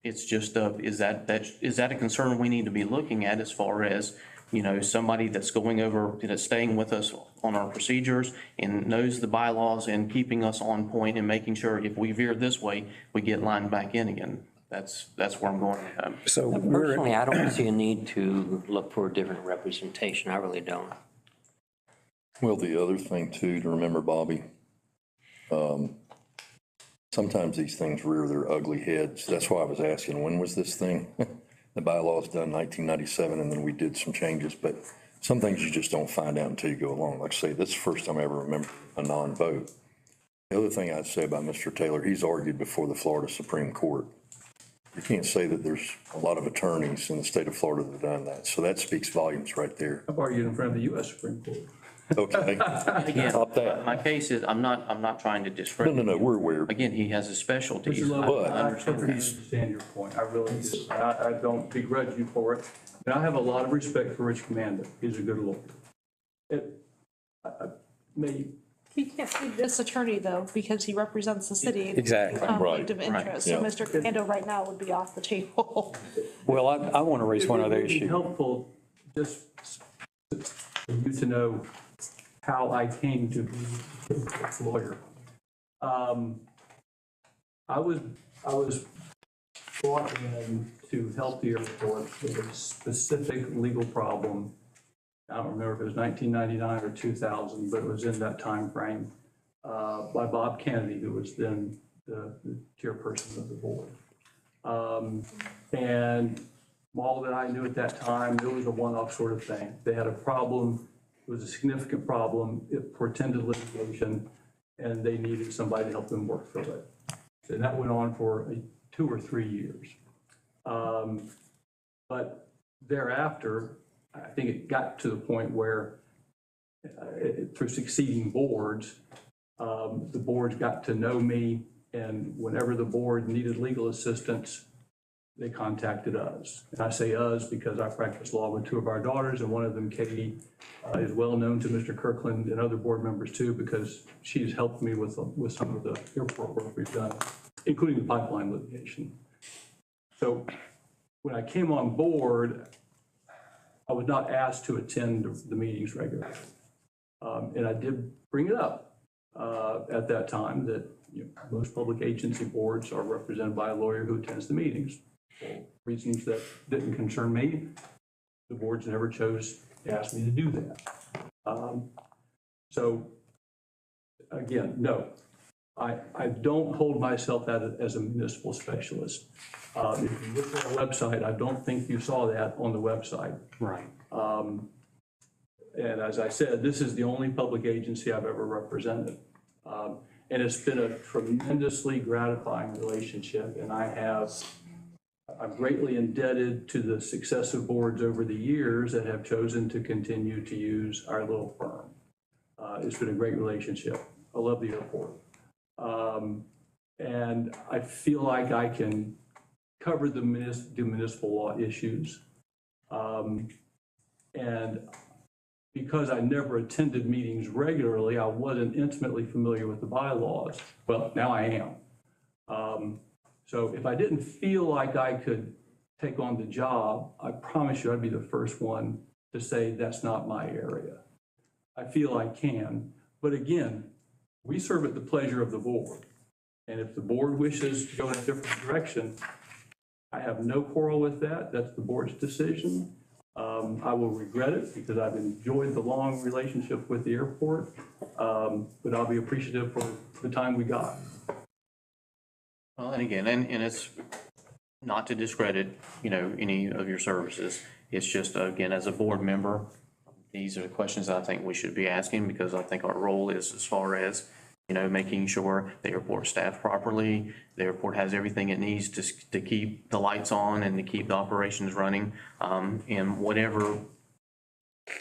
It's just, is that a concern we need to be looking at, as far as, somebody that's going over, that's staying with us on our procedures and knows the bylaws and keeping us on point and making sure if we veer this way, we get lined back in again. That's where I'm going with that. So personally, I don't see a need to look for a different representation. I really don't. Well, the other thing too, to remember, Bobby, sometimes these things rear their ugly heads. That's why I was asking, when was this thing? The bylaws done 1997, and then we did some changes, but some things you just don't find out until you go along. Like I say, this is the first time I ever remember a non-vote. The other thing I'd say about Mr. Taylor, he's argued before the Florida Supreme Court. You can't say that there's a lot of attorneys in the state of Florida that have done that, so that speaks volumes right there. I've argued in front of the U.S. Supreme Court. Okay. Again, Stop that. my case is, I'm not trying to discredit. No, we're aware. Again, he has a specialty. I perfectly understand your point. I really do. I don't begrudge you for it. And I have a lot of respect for Rich Commando. He's a good lawyer. I may He can't be this attorney though, because he represents the city. Exactly. Conflict of Right. interest. So Yeah. Mr. Commando right now would be off the table. Well, I want to raise one other It would be issue. helpful just for you to know how I came to be a lawyer. I was brought in to help the airport with a specific legal problem. I don't remember if it was 1999 or 2000, but it was in that timeframe, by Bob Kennedy, who was then the chairperson of the board. And all that I knew at that time, it was a one-off sort of thing. They had a problem, it was a significant problem, it portended litigation, and they needed somebody to help them work through it. And that went on for 2 or 3 years. But thereafter, I think it got to the point where through succeeding boards, the boards got to know me, and whenever the board needed legal assistance, they contacted us. And I say us because I practice law with 2 of our daughters, and one of them, Katie, is well known to Mr. Kirkland and other board members too, because she's helped me with some of the airport work we've done, including the pipeline litigation. So when I came on board, I was not asked to attend the meetings regularly. And I did bring it up at that time that most public agency boards are represented by a lawyer who attends the meetings. For reasons that didn't concern me, the boards never chose to ask me to do that. So again, no, I don't hold myself out as a municipal specialist. If you look at our website, I don't think you saw that on the website. Right. And as I said, this is the only public agency I've ever represented. And it's been a tremendously gratifying relationship, and I'm greatly indebted to the successive boards over the years that have chosen to continue to use our little firm. It's been a great relationship. I love the airport. And I feel like I can cover the municipal law issues. And because I never attended meetings regularly, I wasn't intimately familiar with the bylaws. Well, now I am. So if I didn't feel like I could take on the job, I promise you I'd be the first one to say that's not my area. I feel I can, but again, we serve at the pleasure of the board. And if the board wishes to go in a different direction, I have no quarrel with that. That's the board's decision. I will regret it because I've enjoyed the long relationship with the airport, but I'll be appreciative for the time we got. Well, and again, and it's not to discredit, any of your services. It's just, again, as a board member, these are the questions that I think we should be asking, because I think our role is as far as, making sure the airport staffed properly, the airport has everything it needs to keep the lights on and to keep the operations running, in whatever,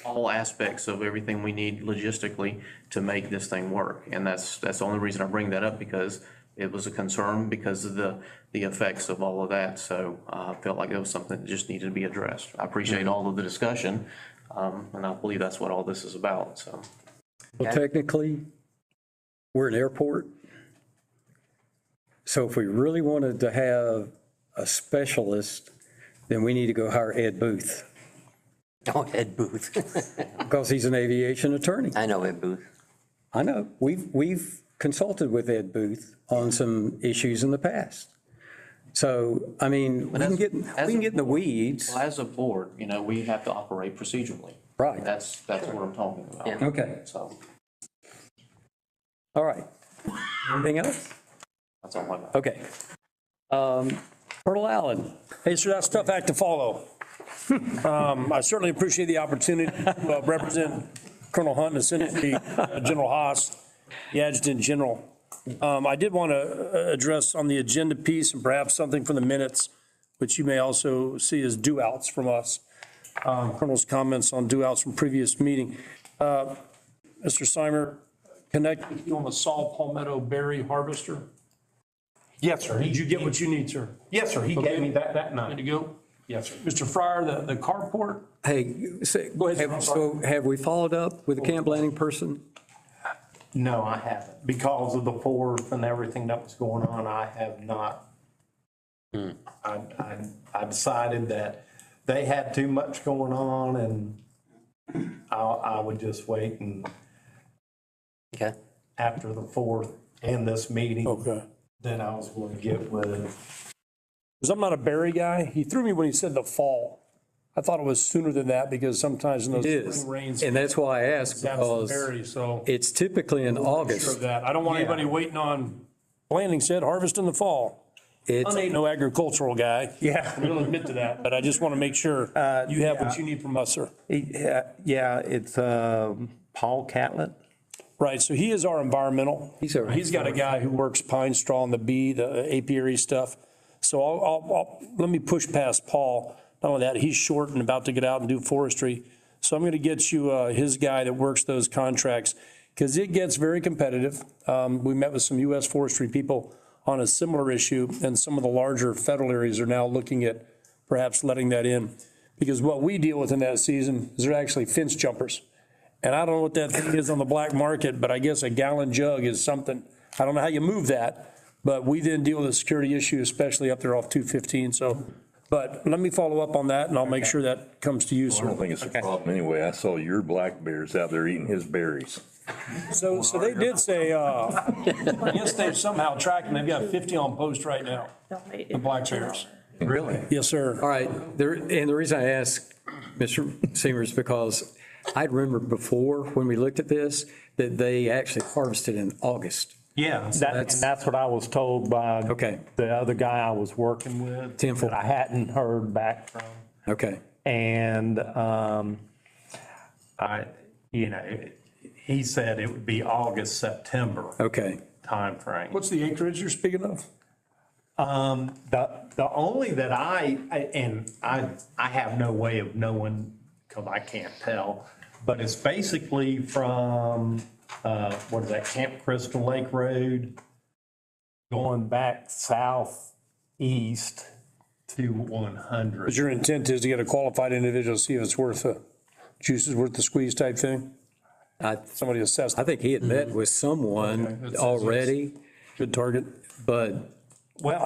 all aspects of everything we need logistically to make this thing work. And that's the only reason I bring that up, because it was a concern because of the effects of all of that. So I felt like it was something that just needed to be addressed. I appreciate all of the discussion, and I believe that's what all this is about, so. Well, technically, we're an airport. So if we really wanted to have a specialist, then we need to go hire Ed Booth, Oh, Ed Booth. because he's an aviation attorney. I know Ed Booth. I know. We've consulted with Ed Booth on some issues in the past. So, I mean, we can get in the weeds. Well, as a board, we have to operate procedurally. Right. That's what I'm talking about. Yeah. Okay. So All right. Anything else? that's all I got. Okay. Colonel Allen. Hey, sir, that's a tough act to follow. I certainly appreciate the opportunity to represent Colonel Hunt and essentially General Haas, the Adjutant General. I did want to address on the agenda piece and perhaps something from the minutes, which you may also see as do-outs from us. Colonel's comments on do-outs from previous meeting. Mr. Simer, connect with you on the Saul Palmetto berry harvester. Yes, sir. Did you get what you need, sir? Yes, sir. He Okay. gave me that Good night. to go? Yes, sir. Mr. Fryer, the carport? Hey, Go ahead, sir. I'm sorry. so have we followed up with the camp landing person? No, I haven't. Because of the 4th and everything that was going on, I have not. I decided that they had too much going on and I would just wait and Okay. after the 4th and this meeting, Okay. then I was going to get with, Because I'm not a berry guy. He threw me when he said the fall. I thought it was sooner than that because sometimes in It those is. spring rains. And that's why I asked, have some because berries, so it's typically in sure of August. that. I don't want anybody waiting on, Blanding said harvest in the fall. It's, I ain't no agricultural guy. yeah. I'm gonna admit to that, but I just want to make sure you have what you need from us, sir. Yeah, it's Paul Catlett. Right, so he is our environmental. He's got a guy who works pine straw and the bee, the apiary stuff. So let me push past Paul. Not only that, he's short and about to get out and do forestry. So I'm going to get you his guy that works those contracts because it gets very competitive. We met with some U.S. forestry people on a similar issue, and some of the larger federal areas are now looking at perhaps letting that in. Because what we deal with in that season is they're actually fence jumpers. And I don't know what that thing is on the black market, but I guess a gallon jug is something. I don't know how you move that, but we then deal with the security issue, especially up there off 215. So, but let me follow up on that and I'll make sure that comes to you, I sir. don't think it's a problem anyway. I saw your black bears out there eating his berries. So they did say, I guess they've somehow tracked and they've got 50 on post right now, the black bears. Really? Yes, sir. all right, and the reason I asked Mr. Seymour is because I remember before when we looked at this, that they actually harvested in August. Yeah, and that's what I was told by Okay. the other guy I was working with. Tenfold. That I hadn't heard back from. Okay. And he said it would be August, September Okay. timeframe. What's the acreage you're speaking of? The only that I have no way of knowing because I can't tell, but it's basically from, what is that, Camp Crystal Lake Road, going back southeast to 100. But your intent is to get a qualified individual, see if it's worth the juice is worth the squeeze type thing? Somebody assessed. I think he had met with someone already, Good target. but Well,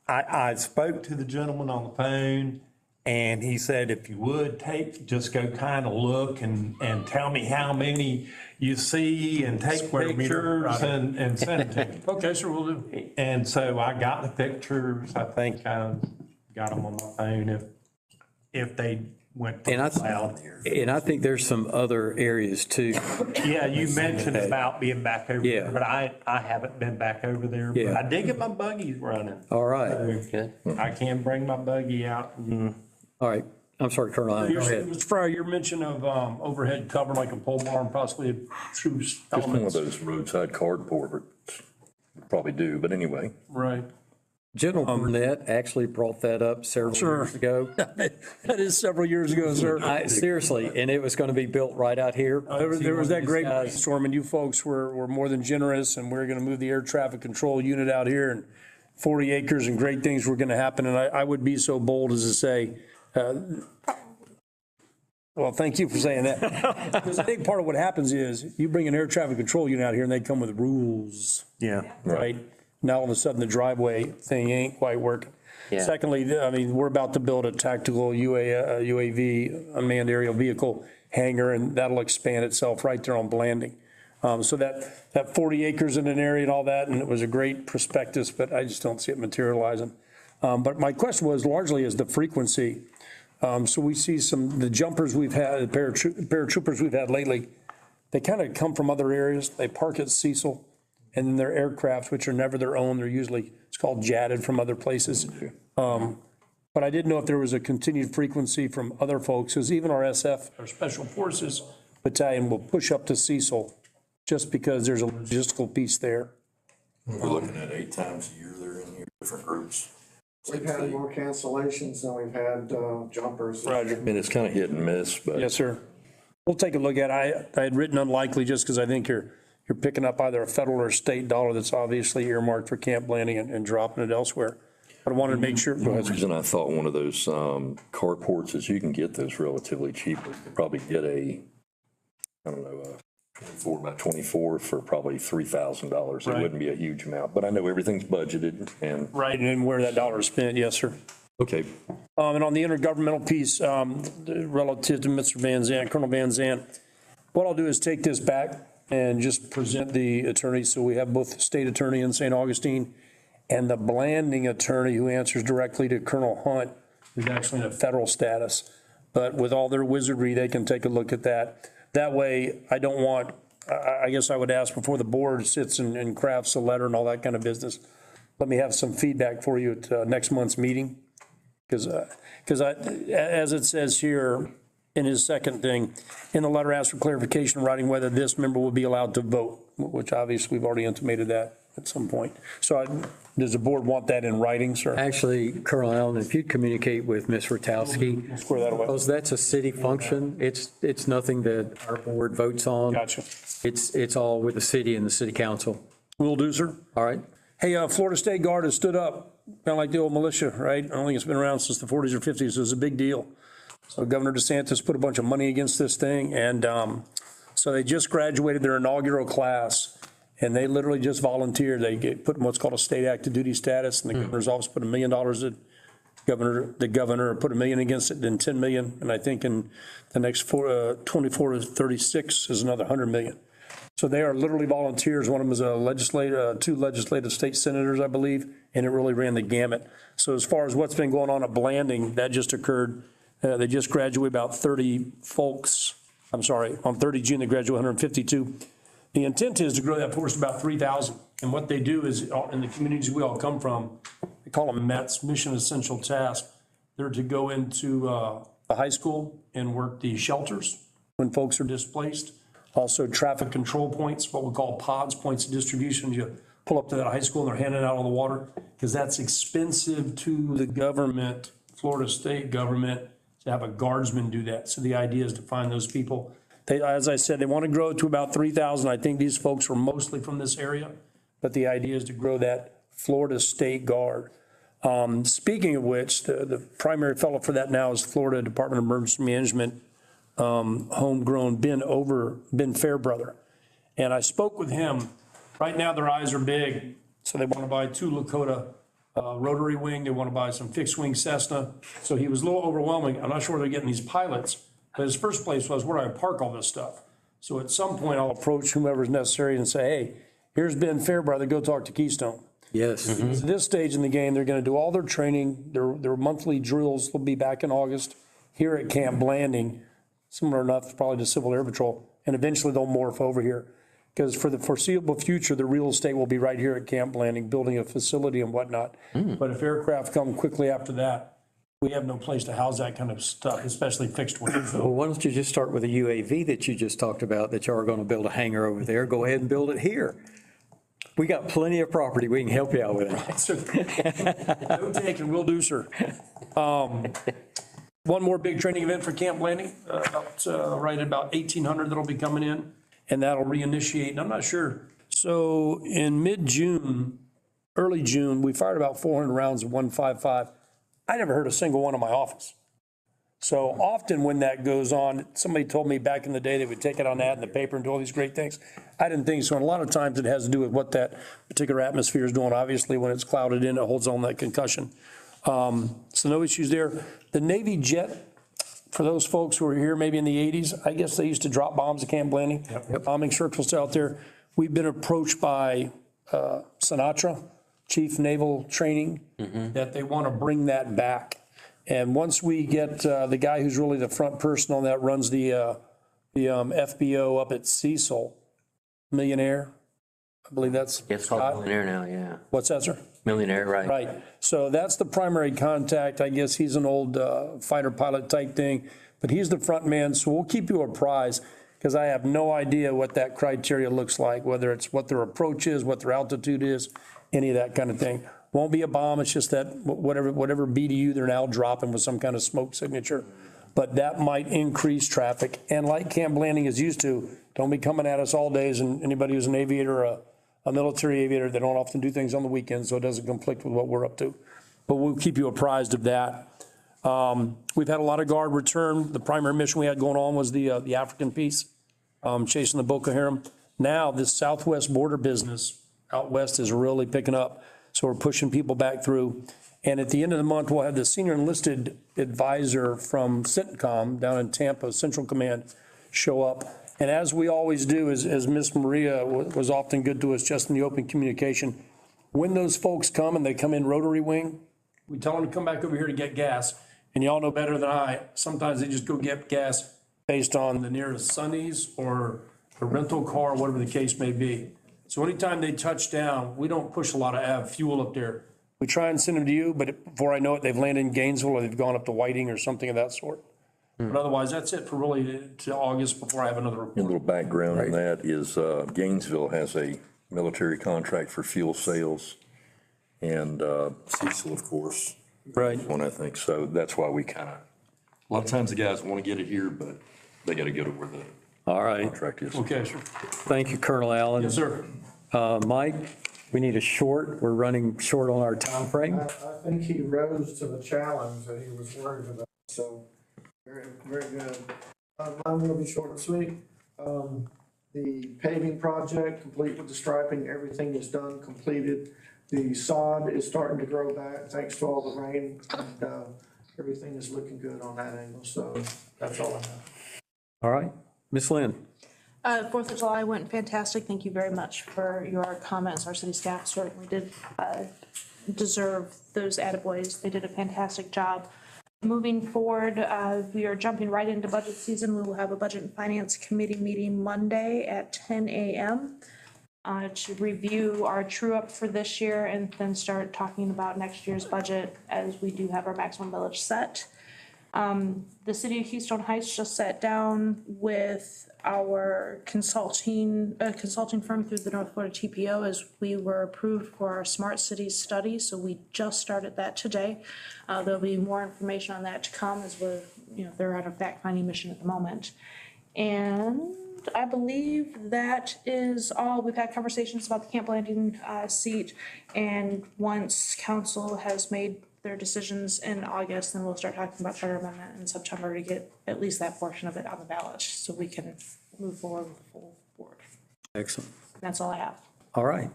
I spoke to the gentleman on the phone, and he said, if you would just go kind of look and tell me how many you see and take Square meter, pictures right. and send it to me. Okay, sir, we'll do. And so I got the pictures. I think I got them on my phone if they went to And I, the cloud. and I think there's some other areas too. Yeah, you mentioned about being back over Yeah. there, but I haven't been back over there. But Yeah. I did get my buggies running. All right, Good. I can bring my buggy out and all right. I'm sorry, Colonel. Go ahead. Mr. Fryer, your mention of overhead cover like a pole barn, possibly a true Just one of elements. those roadside cardboard, probably do, but anyway. Right. General Burnett actually brought that up several Sure. years ago. That is several years ago, sir. Seriously, and it was going to be built right out here. There was that great Guys- brainstorm, and you folks were more than generous, and we're going to move the air traffic control unit out here, and 40 acres, and great things were going to happen, and I would be so bold as to say, well, thank you for saying that. Because I think part of what happens is, you bring an air traffic control unit out here, and they come with rules. yeah. Right? Now all of a sudden, the driveway thing ain't quite working. Yeah. Secondly, I mean, we're about to build a tactical UAV, unmanned aerial vehicle hangar, and that'll expand itself right there on Blanding. So that 40 acres in an area and all that, and it was a great prospectus, but I just don't see it materializing. But my question was largely is the frequency. So we see the jumpers we've had, the paratroopers we've had lately, they kind of come from other areas. They park at Cecil. And then their aircraft, which are never their own, they're usually, it's called jetted from other places. But I didn't know if there was a continued frequency from other folks, because even our SF, our Special Forces Battalion will push up to Cecil just because there's a logistical piece there. We're looking at 8 times a year they're in here, different groups. We've had more cancellations than we've had jumpers. I mean, it's kind of hit and miss, but. Yes, sir. We'll take a look at it. I had written unlikely just because I think you're picking up either a federal or state dollar that's obviously earmarked for Camp Blanding and dropping it elsewhere. But I wanted to make sure. Go The ahead. reason I thought one of those carports is you can get those relatively cheap. You could probably get I don't know, 4 by 24 for probably $3,000. It Right. wouldn't be a huge amount, but I know everything's budgeted and, Right, and where that dollar is spent, yes, sir. okay. And on the intergovernmental piece, relative to Mr. Van Zant, Colonel Van Zant, what I'll do is take this back and just present the attorney. So we have both the state attorney in St. Augustine and the Blanding attorney who answers directly to Colonel Hunt, who's actually in a federal status. But with all their wizardry, they can take a look at that. That way, I don't want, I guess I would ask before the board sits and crafts a letter and all that kind of business, let me have some feedback for you at next month's meeting. Because as it says here in his second thing, in the letter asked for clarification in writing whether this member will be allowed to vote, which obviously we've already intimated that at some point. So does the board want that in writing, sir? Actually, Colonel Allen, if you'd communicate with Ms. Rotowski, We'll square that away. because that's a city function, it's nothing that our board votes on. Gotcha. It's all with the city and the city council. Will do, sir. All right? Hey, Florida State Guard has stood up, kind of like the old militia, right? I don't think it's been around since the 40s or 50s. So it's a big deal. So Governor DeSantis put a bunch of money against this thing. And so they just graduated their inaugural class, and they literally just volunteered. They put in what's called a state active duty status, and the governor's office put $1 million the governor put $1 million against it, then 10 million. And I think in the next 24 to 36 is another 100 million. So they are literally volunteers. One of them is a legislative, 2 legislative state senators, I believe, and it really ran the gamut. So as far as what's been going on at Blanding, that just occurred. They just graduated about 30 folks. I'm sorry, on 30 June, they graduated 152. The intent is to grow that force to about 3,000. And what they do is, in the communities we all come from, they call them METs, Mission Essential Tasks. They're to go into the high school and work the shelters when folks are displaced. Also traffic control points, what we call pods, points of distribution. You pull up to that high school and they're handing out all the water, because that's expensive to the government, Florida state government, to have a guardsman do that. So the idea is to find those people. They, as I said, they want to grow it to about 3,000. I think these folks are mostly from this area, but the idea is to grow that Florida State Guard. Speaking of which, the primary fellow for that now is Florida Department of Emergency Management, homegrown Ben Fairbrother. And I spoke with him. Right now, their eyes are big, so they want to buy 2 Lakota rotary wing. They want to buy some fixed wing Cessna. So he was a little overwhelming. I'm not sure where they're getting these pilots, but his first place was, where do I park all this stuff? So at some point, I'll approach whomever's necessary and say, hey, here's Ben Fairbrother, go talk to Keystone. Yes. At this stage in the game, they're going to do all their training. Their monthly drills will be back in August here at Camp Blanding, similar enough probably to Civil Air Patrol, and eventually they'll morph over here. Because for the foreseeable future, the real estate will be right here at Camp Blanding, building a facility and whatnot. But if aircraft come quickly after that, we have no place to house that kind of stuff, especially fixed wing. Well, why don't you just start with a UAV that you just talked about, that you are going to build a hangar over there? Go ahead and build it here. We got plenty of property. We can help you out with it. No taking, will do, sir. One more big training event for Camp Blanding, right at about 1,800 that'll be coming in, and that'll reinitiate, and I'm not sure. So in mid-June, early June, we fired about 400 rounds of 155. I never heard a single one in my office. So often when that goes on, somebody told me back in the day they would take it on ad in the paper and do all these great things. I didn't think so. And a lot of times it has to do with what that particular atmosphere is doing. Obviously, when it's clouded in, it holds on that concussion. So no issues there. The Navy jet, for those folks who were here maybe in the 80s, I guess they used to drop bombs at Camp Blanding, bombing circles out there. We've been approached by Sinatra, Chief Naval Training, that they want to bring that back. And once we get the guy who's really the front person on that, runs the FBO up at Cecil, Millionaire, I believe that's. It's called Millionaire now, yeah. What's that, sir? Millionaire, right. Right. So that's the primary contact. I guess he's an old fighter pilot type thing, but he's the front man. So we'll keep you apprised, because I have no idea what that criteria looks like, whether it's what their approach is, what their altitude is, any of that kind of thing. Won't be a bomb. It's just that whatever BDU they're now dropping with some kind of smoke signature. But that might increase traffic. And like Camp Blanding is used to, don't be coming at us all days. And anybody who's an aviator, a military aviator, they don't often do things on the weekends, so it doesn't conflict with what we're up to. But we'll keep you apprised of that. We've had a lot of Guard return. The primary mission we had going on was the African piece. chasing the Boko Haram. Now, this southwest border business out west is really picking up. So we're pushing people back through. And at the end of the month, we'll have the senior enlisted advisor from CENTCOM down in Tampa, Central Command, show up. And as we always do, as Miss Maria was often good to us just in the open communication, when those folks come and they come in rotary wing, we tell them to come back over here to get gas. And y'all know better than I, sometimes they just go get gas based on the nearest Sundays or a rental car, whatever the case may be. So anytime they touch down, we don't push a lot of Av fuel up there. We try and send them to you, but before I know it, they've landed in Gainesville or they've gone up to Whiting or something of that sort. But otherwise, that's it for really to August before I have another A report. little background on that is Gainesville has a military contract for fuel sales, and Cecil, of course. Right. One, I think, so that's why we kind of, a lot of times the guys want to get it here, but they got to go to where the All right. contract is. Okay, sure. Thank you, Colonel Allen. Yes, sir. Mike, we need we're running short on our time frame. I think he rose to the challenge that he was worried about, so very, very good. Mine will be short and sweet. The paving project, complete with the striping, everything is done, completed. The sod is starting to grow back thanks to all the rain, and everything is looking good on that angle, so that's all I have. All right. Ms. Lynn? 4th of July went fantastic. Thank you very much for your comments. Our city staff certainly did deserve those attaboys. They did a fantastic job. Moving forward, we are jumping right into budget season. We will have a Budget and Finance Committee meeting Monday at 10 a.m. To review our true-up for this year and then start talking about next year's budget as we do have our maximum millage set. The city of Keystone Heights just sat down with our consulting firm through the North Florida TPO as we were approved for our Smart Cities study. So we just started that today. There'll be more information on that to come as they're on a fact-finding mission at the moment. And I believe that is all. We've had conversations about the Camp Landing seat. And once council has made their decisions in August, then we'll start talking about charter amendment in September to get at least that portion of it on the ballot so we can move forward with the full board. Excellent. That's all I have. All right.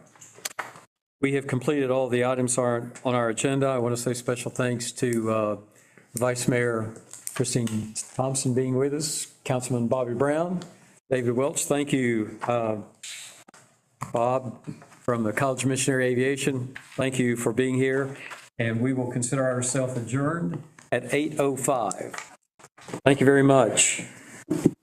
We have completed all the items on our agenda. I want to say special thanks to Vice Mayor Christine Thompson being with us, Councilman Bobby Brown, David Welch. Thank you, Bob from the College of Missionary Aviation. Thank you for being here. And we will consider ourselves adjourned at 8:05. Thank you very much.